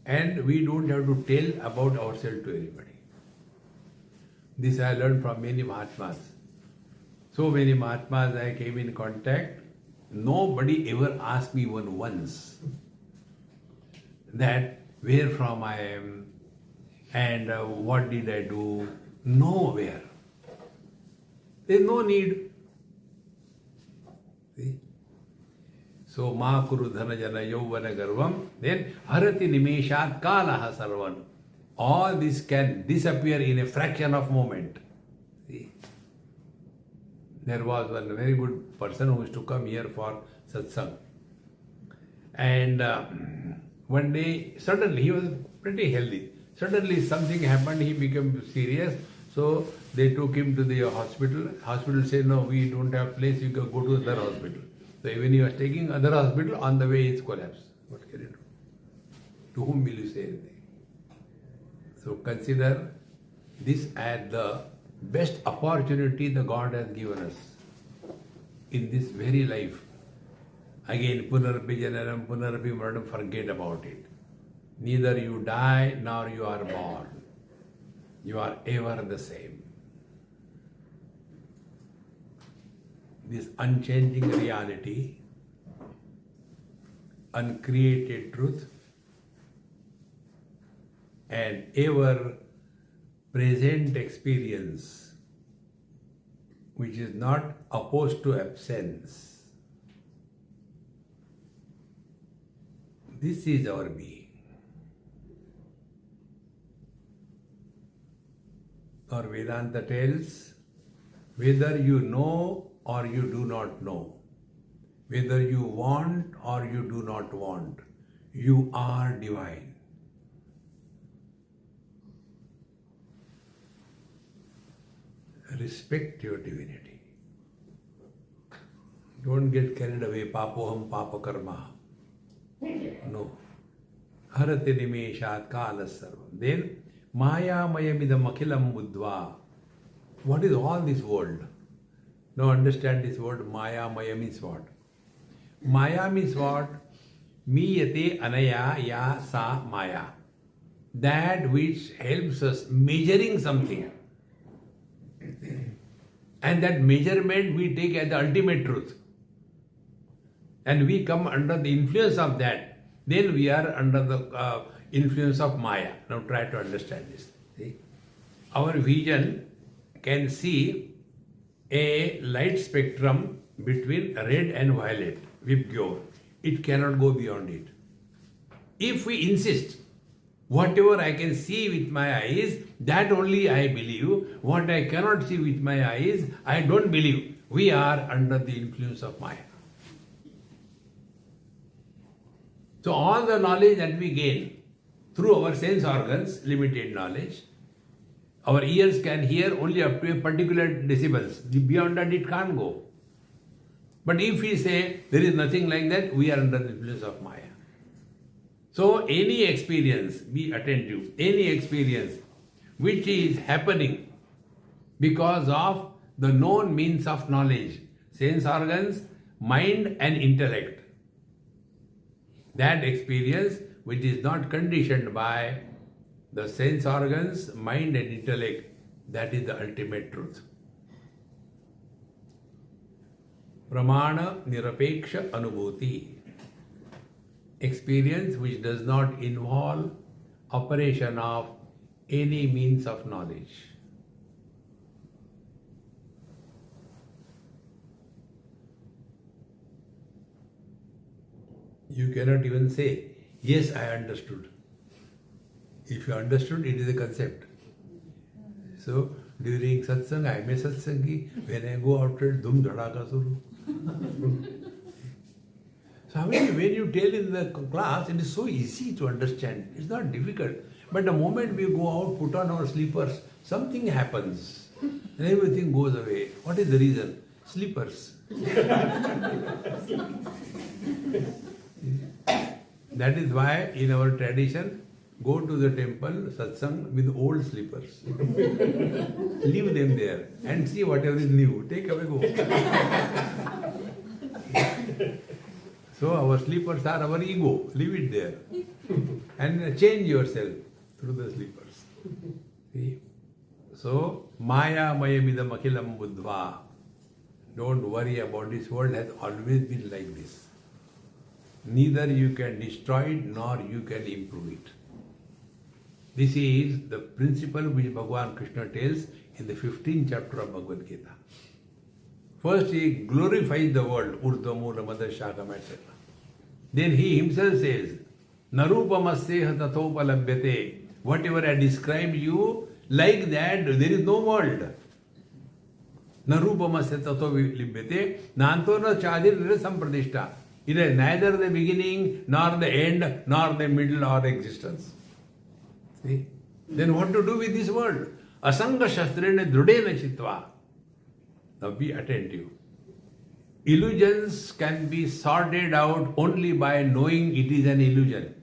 And we don't have to tell about ourselves to anybody. This I learned from many Mahatmas. So many Mahatmas I came in contact. Nobody ever asked me even once that where from I am and what did I do. Nowhere. There is no need. See? So, ma kuru dhana jana yauvana garvam, then harati nimeshat kalaha sarvan. All this can disappear in a fraction of moment. See? There was one very good person who used to come here for satsang. And one day, suddenly, he was pretty healthy. Suddenly something happened, he became serious. So they took him to the hospital. Hospital said, no, we don't have place, you can go to other hospital. So when he was taking other hospital, on the way it's collapsed. What can you do? To whom will you say anything? So consider this as the best opportunity the God has given us in this very life. Again, punarabhi janaram, punarabhi maranam, forget about it. Neither you die nor you are born. You are ever the same. This unchanging reality, uncreated truth, and ever present experience, which is not opposed to absence. This is our being. Our Vedanta tells, whether you know or you do not know, whether you want or you do not want, you are divine. Respect your divinity. Don't get carried away. Papoham papakarma. No. Harate nimeshat kalasarvam. Then, maya mayamidam akhilam buddhva. What is all this world? Now understand this word maya maya means what? Maya means what? Miyate anaya ya sa maya. That which helps us measuring something. And that measurement we take as the ultimate truth. And we come under the influence of that. Then we are under the influence of Maya. Now try to understand this. See? Our vision can see a light spectrum between red and violet, Vibgyor. It cannot go beyond it. If we insist, whatever I can see with my eyes, that only I believe. What I cannot see with my eyes, I don't believe. We are under the influence of Maya. So all the knowledge that we gain through our sense organs, limited knowledge, our ears can hear only up to a particular decibels. Beyond that it can't go. But if we say there is nothing like that, we are under the influence of Maya. So any experience, be attentive, any experience which is happening because of the known means of knowledge, sense organs, mind and intellect, that experience which is not conditioned by the sense organs, mind and intellect, that is the ultimate truth. Pramana nirapeksha anubhuti. Experience which does not involve operation of any means of knowledge. You cannot even say, yes, I understood. If you understood, it is a concept. So, during satsang, I am a satsangi. When I go outside, dhum dhadaka suru. So, when you tell in the class, it is so easy to understand. It's not difficult. But the moment we go out, put on our slippers, something happens. And everything goes away. What is the reason? Slippers. That is why in our tradition, go to the temple, satsang, with old slippers. Leave them there and see whatever is new. Take away, go. So our slippers are our ego. Leave it there. And change yourself through the slippers. See? So, maya mayamidam akhilam buddhva. Don't worry about this world has always been like this. Neither you can destroy it nor you can improve it. This is the principle which Bhagavan Krishna tells in the 15th chapter of Bhagavad Gita. First he glorifies the world, Urdhamura, Mother Shakam, etc. Then he himself says, Narupamasseha tathopalabhyate. Whatever I described you, like that, there is no world. Narupamasseha tathopalabhyate. Nantona chadir sampratishtha. It is neither the beginning, nor the end, nor the middle or existence. See? Then what to do with this world? Asanga shastrena drudena chitva. Now be attentive. Illusions can be sorted out only by knowing it is an illusion.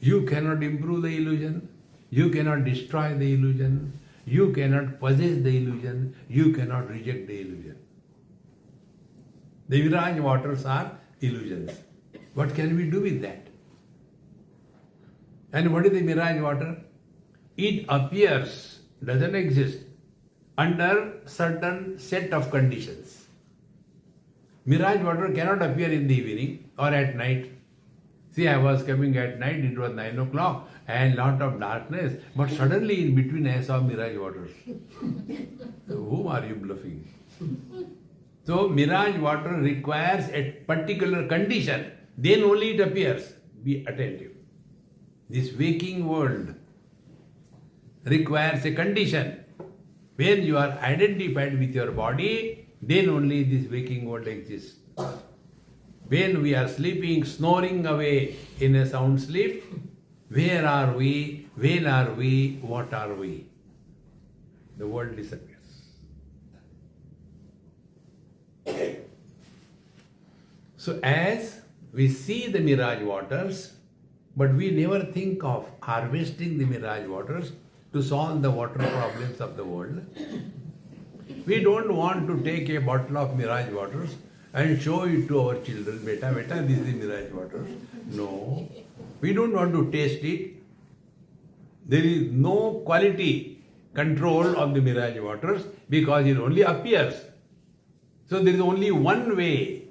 You cannot improve the illusion. You cannot destroy the illusion. You cannot possess the illusion. You cannot reject the illusion. The Viraj waters are illusions. What can we do with that? And what is the mirage water? It appears, doesn't exist, under certain set of conditions. Mirage water cannot appear in the evening or at night. See, I was coming at night, it was 9 o'clock and lot of darkness, but suddenly in between I saw mirage waters. So whom are you bluffing? So mirage water requires a particular condition, then only it appears. Be attentive. This waking world requires a condition. When you are identified with your body, then only this waking world exists. When we are sleeping, snoring away in a sound sleep, where are we? When are we? What are we? The world disappears. So as we see the mirage waters, but we never think of harvesting the mirage waters to solve the water problems of the world. We don't want to take a bottle of mirage waters and show it to our children. Beta, this is mirage water. No. We don't want to taste it. There is no quality control of the mirage waters because it only appears. So there is only one way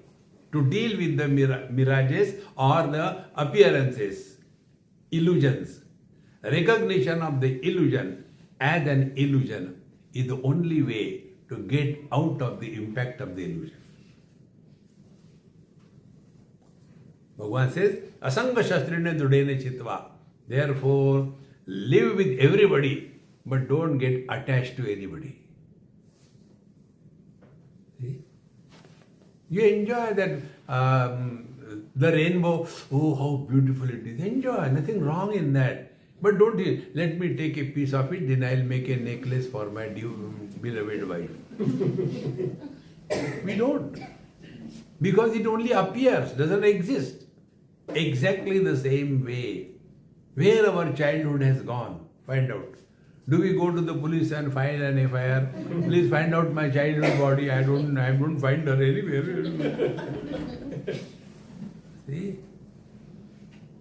to deal with the mirages or the appearances, illusions. Recognition of the illusion as an illusion is the only way to get out of the impact of the illusion. Bhagavan says, Asanga Shastrina Dudena Chitva. Therefore, live with everybody, but don't get attached to anybody. See? You enjoy that the rainbow. Oh, how beautiful it is. Enjoy, nothing wrong in that. But don't let me take a piece of it, then I'll make a necklace for my beloved wife. We don't. Because it only appears, doesn't exist. Exactly the same way. Where our childhood has gone, find out. Do we go to the police and file an FIR? Please find out my childhood body. I don't find her anywhere. See?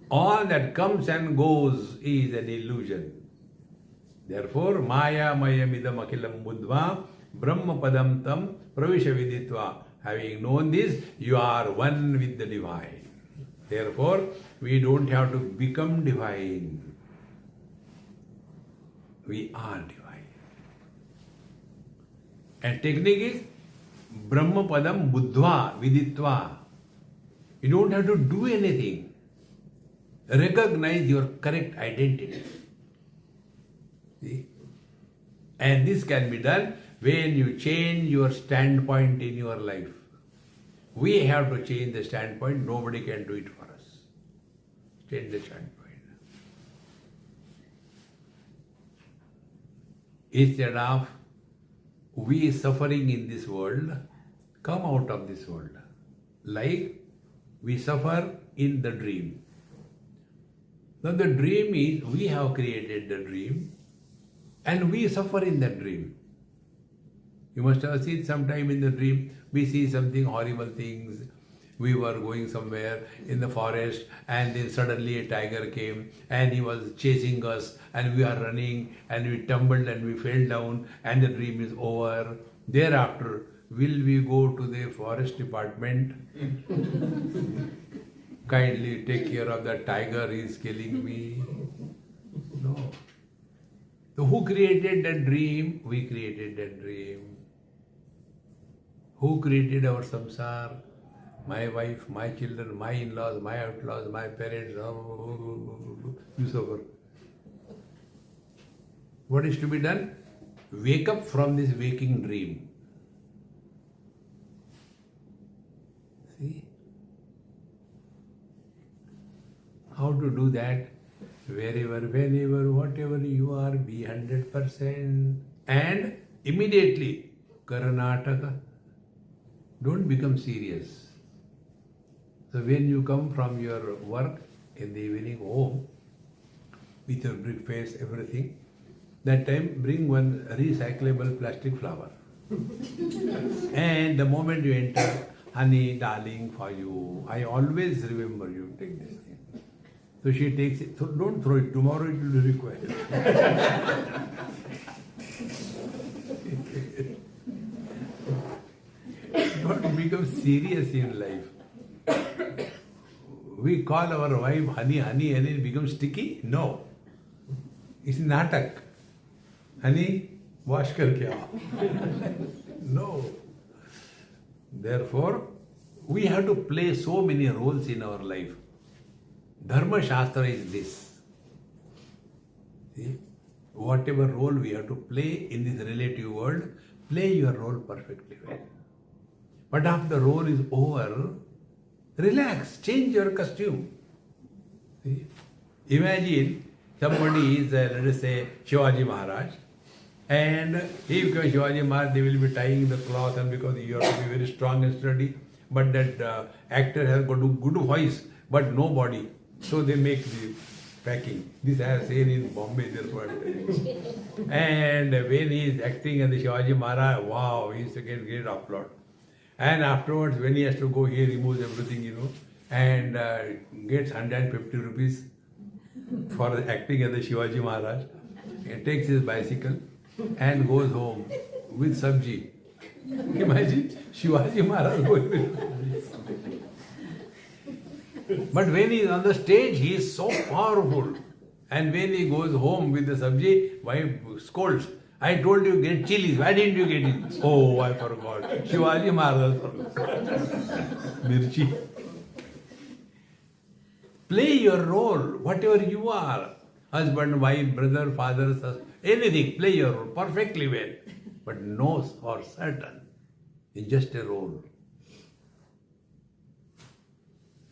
All that comes and goes is an illusion. Therefore, Maya Mayamidam Akilam Buddhva Brahma Padam Tam Pravisha Viditva. Having known this, you are one with the divine. Therefore, we don't have to become divine. We are divine. And technique is Brahma Padam Buddhva Viditva. You don't have to do anything. Recognize your correct identity. See? And this can be done when you change your standpoint in your life. We have to change the standpoint. Nobody can do it for us. Change the standpoint. Instead of we suffering in this world, come out of this world. Like we suffer in the dream. Now the dream is, we have created the dream and we suffer in that dream. You must have seen sometime in the dream, we see something horrible things. We were going somewhere in the forest and then suddenly a tiger came and he was chasing us and we are running and we tumbled and we fell down and the dream is over. Thereafter, will we go to the forest department? Kindly take care of that tiger, he is killing me. No. So who created that dream? We created that dream. Who created our samsar? My wife, my children, my in-laws, my outlaws, my parents. You suffer. What is to be done? Wake up from this waking dream. See? How to do that? Wherever, whenever, whatever you are, be 100%. And immediately, Karnataka. Don't become serious. So when you come from your work in the evening home, with your brick face, everything, that time bring one recyclable plastic flower. And the moment you enter, honey, darling, for you, I always remember you, take this thing. So she takes it. So don't throw it. Tomorrow it will be required. Don't become serious in life. We call our wife honey, honey, and it becomes sticky. No. It's natak. Honey, wash karke aao. No. Therefore, we have to play so many roles in our life. Dharma Shastra is this. See? whatever role we have to play in this relative world, play your role perfectly well. But after the role is over, relax, change your costume. See? Imagine somebody is, let us say, Shivaji Maharaj, and if becomes Shivaji Maharaj, they will be tying the cloth, and because you have to be very strong and sturdy, but that actor has got a good voice, but no body. So they make the packing. This I have seen in Bombay, therefore I am telling you. And when he is acting as the Shivaji Maharaj, wow, he used to get great applaud. And afterwards, when he has to go, he removes everything, and gets 150 rupees for acting as the Shivaji Maharaj. He takes his bicycle and goes home with sabji. Imagine Shivaji Maharaj going with sabji. But when he is on the stage, he is so powerful. And when he goes home with the sabji, wife scolds. I told you get chilies. Why didn't you get it? Oh, I forgot. Shivaji Maharaj forgot. Mirchi. Play your role, whatever you are. Husband, wife, brother, father, sister, anything. Play your role perfectly well. But know for certain, it's just a role.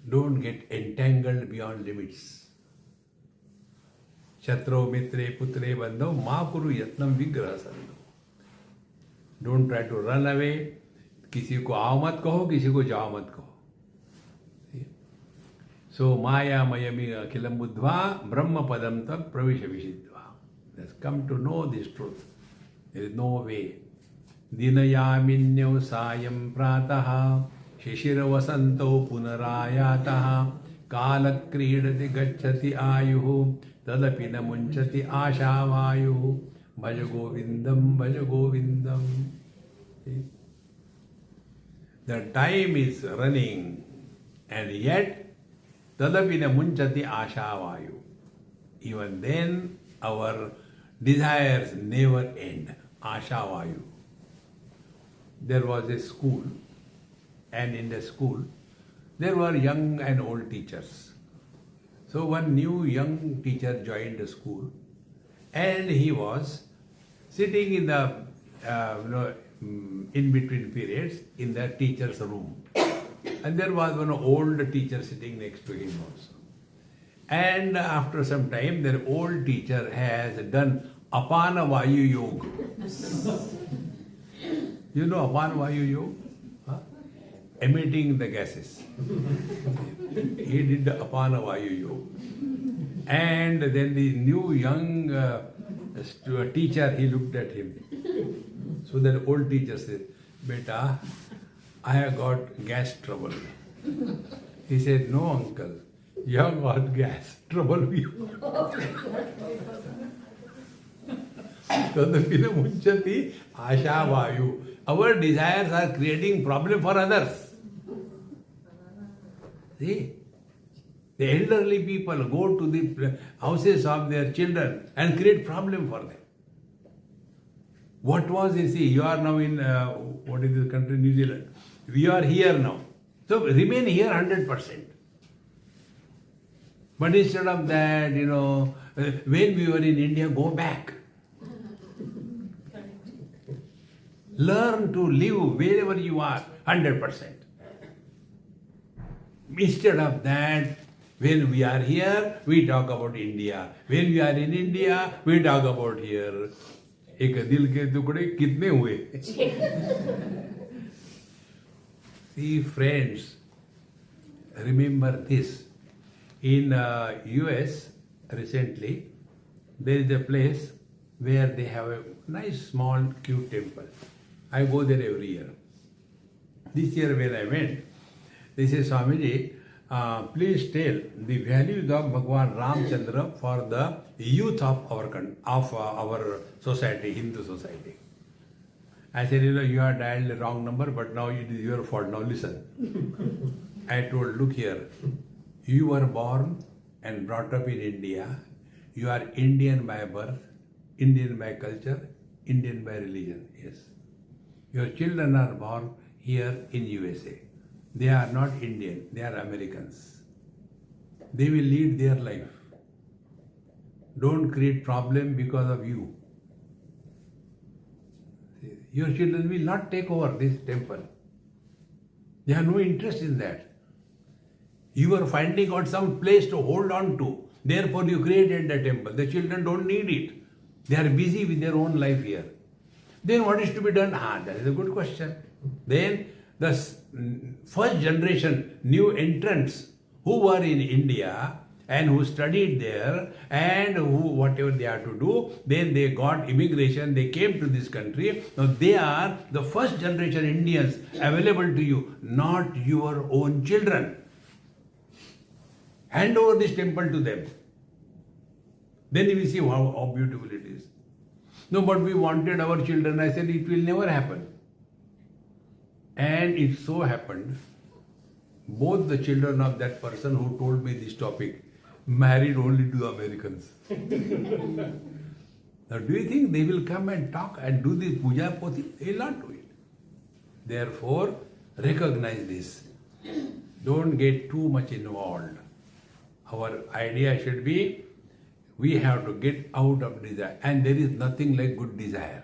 Don't get entangled beyond limits. Shatro, mitre, putre, bandho, ma kuru yatnam vigraha sandho. Don't try to run away. किसी को आओ मत कहो, किसी को जाओ मत कहो. So maya mayami akhilam buddhva brahma padam tad pravisha vishidva. Let's come to know this truth. There is no way. Dinayaminyau sayam prataha shishira vasanto punarayataha kala kridati gacchati ayuhu tadapi na munchati ashavayu bhaja govindam bhaja govindam. See? The time is running, and yet tadapi na munchati ashavayu. Even then our desires never end. Ashavayu. There was a school, and in the school there were young and old teachers. So one new young teacher joined the school, and he was sitting in the in between periods in the teacher's room. And there was one old teacher sitting next to him also. And after some time, their old teacher has done Apana Vayu Yoga. You know Apana Vayu Yoga? Huh? Emitting the gases. He did the Apana Vayu Yoga. And then the new young teacher, he looked at him. So that old teacher said, Beta, I have got gas trouble. He said, no uncle, you have got gas trouble. Our desires are creating problem for others. See? The elderly people go to the houses of their children and create problem for them. What was, you see, you are now in, what is this country, New Zealand. We are here now. So remain here 100%. But instead of that, when we were in India, go back. Learn to live wherever you are, 100%. Instead of that, when we are here, we talk about India. When we are in India, we talk about here. एक दिल के टुकड़े कितने हुए? See, friends, remember this. In US recently, there is a place where they have a nice small cute temple. I go there every year. This year when I went, they said, Swamiji, please tell the values of Bhagwan Ramchandra for the youth of our society, Hindu society. I said, you have dialed the wrong number, but now it is your fault. Now listen. I told, look here, you were born and brought up in India. You are Indian by birth, Indian by culture, Indian by religion. Yes. Your children are born here in USA. They are not Indian, they are Americans. They will lead their life. don't create problem because of you. Your children will not take over this temple. They have no interest in that. You are finding out some place to hold on to. Therefore, you created the temple. The children don't need it. They are busy with their own life here. Then what is to be done? That is a good question. Then the first generation new entrants who were in India and who studied there and who whatever they had to do, then they got immigration, they came to this country. Now they are the first generation Indians available to you, not your own children. Hand over this temple to them. Then you will see how beautiful it is. No, but we wanted our children. I said it will never happen. And it so happened, both the children of that person who told me this topic married only to Americans. Now, do you think they will come and talk and do this puja poti? They will not do it. Therefore, recognize this. Don't get too much involved. Our idea should be, we have to get out of desire. And there is nothing like good desire.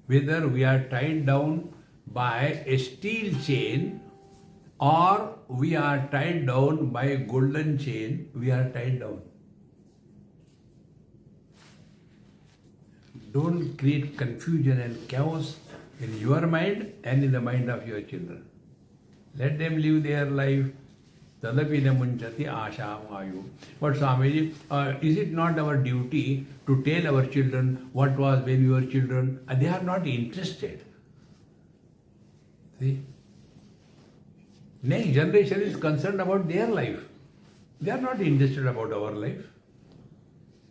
Whether we are tied down by a steel chain or we are tied down by a golden chain, we are tied down. Don't create confusion and chaos in your mind and in the mind of your children. Let them live their life. Tadapi na munchati asha vayu. But Swamiji, is it not our duty to tell our children what was when we were children? They are not interested. See? Next generation is concerned about their life. They are not interested about our life.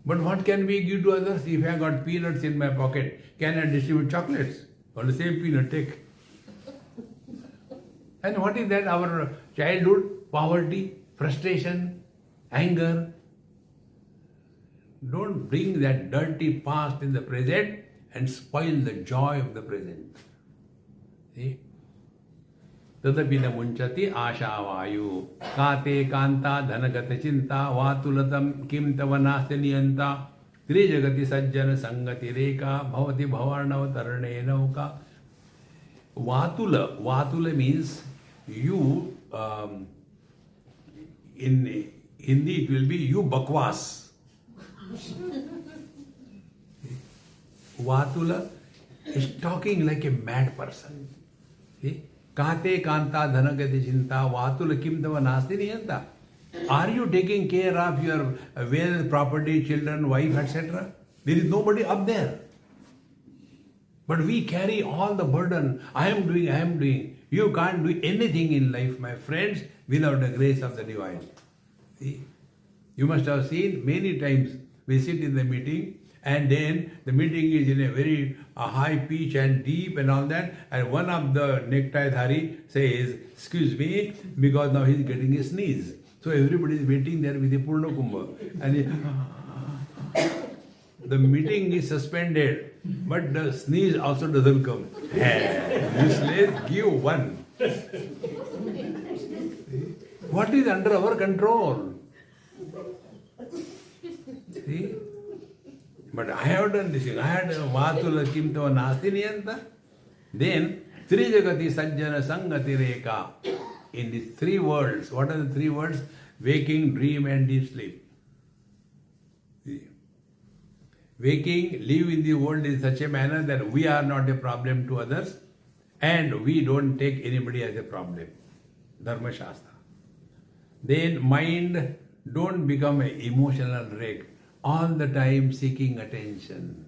But what can we give to others? If I got peanuts in my pocket, can I distribute chocolates? Or the same peanut, take. And what is that? Our childhood, poverty, frustration, anger. Don't bring that dirty past in the present and spoil the joy of the present. See? Tadapi na munchati asha vayu. Kate kanta dhanagata chinta vatulatam kim tavanasti niyanta trijagati sajjana sangati reka bhavati bhavarnava tarane nauka. Vatula means you, in Hindi it will be you bakwas. Vatula is talking like a mad person. See? Kate kanta dhanagati chinta vatula kim tava nasti niyanta. Are you taking care of your wealth, property, children, wife, etc.? There is nobody up there. But we carry all the burden. I am doing. You can't do anything in life, my friends, without the grace of the divine. See? You must have seen many times we sit in the meeting and then the meeting is in a very high pitch and deep and all that, and one of the necktie dhari says, excuse me, because now he is getting a sneeze. So everybody is waiting there with a Purna Kumbha. And the meeting is suspended, but the sneeze also doesn't come. Useless, give one. What is under our control? See? But I have done this thing. I had Vatula Kim Tava Nasti Niyanta. Then, Trijagati Sajjana Sangati Reka. In these three worlds, what are the three words? Waking, dream, and deep sleep. See? Waking, live in the world in such a manner that we are not a problem to others and we don't take anybody as a problem. Dharma Shastra. Then mind, don't become an emotional wreck. All the time seeking attention.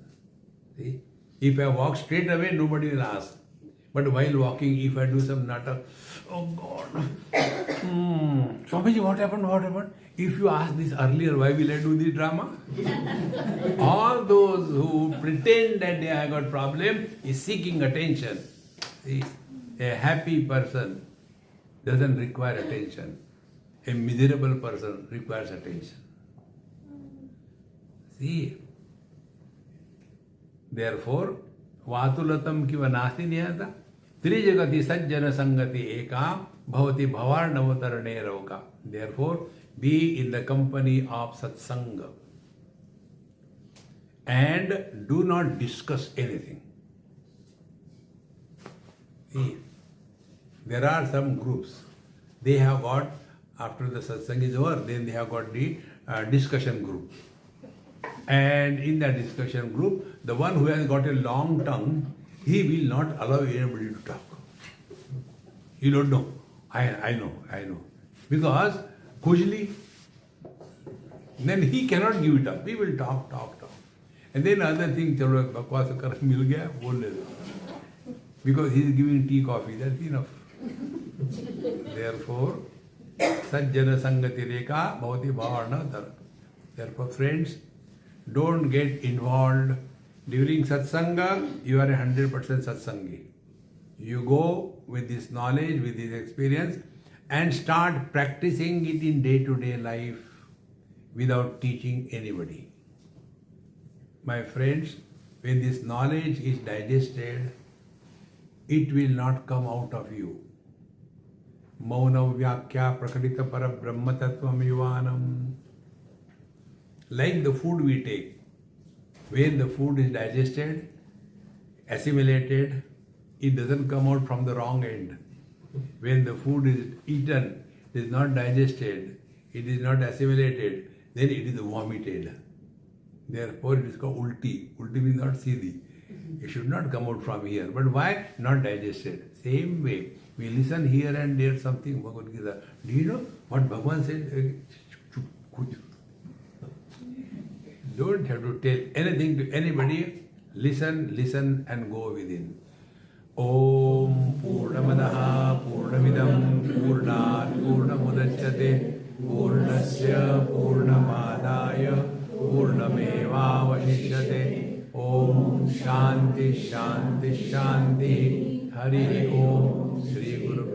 See? If I walk straight away, nobody will ask. But while walking, if I do some natak, oh God, Swamiji, what happened? If you asked this earlier, why will I do this drama? All those who pretend that they have got problem is seeking attention. See? A happy person doesn't require attention. A miserable person requires attention. See? Therefore, Vatulatam kiva nasti niyata Trijagati sajjana sangati eka bhavati bhavarnavatarane rauka. Therefore, be in the company of satsanga, and do not discuss anything. See, there are some groups, they have got, after the satsang is over, then they have got the discussion group. And in that discussion group, the one who has got a long tongue, he will not allow anybody to talk. You don't know. I know. Because Kujli, then he cannot give it up. He will talk. And then other thing, chalo bakwas kar mil gaya, bol le do. Because he is giving tea, coffee, that's enough. Therefore, sajjana sangati reka bhavati bhavarna dhara. Therefore, friends, don't get involved. During satsanga, you are 100% satsangi. You go with this knowledge, with this experience, and start practicing it in day-to-day life without teaching anybody. My friends, when this knowledge is digested, it will not come out of you. Mauna vyakya prakadita para brahma tattvam yuvanam. Like the food we take, when the food is digested, assimilated, it doesn't come out from the wrong end. When the food is eaten, it is not digested, it is not assimilated, then it is vomited. Therefore, it is called ulti. Ulti means not siddhi. It should not come out from here. But why? Not digested. Same way, we listen here and there something, Bhagavad Gita. Do you know what Bhagavan said? Don't have to tell anything to anybody. Listen and go within. Om Purnamadaha Purnamidam Purnat Purnamudachyate Purnasya Purnamadaya Purnamevavashishyate. Om Shanti Shanti Shanti. Hari Om. Shri Guru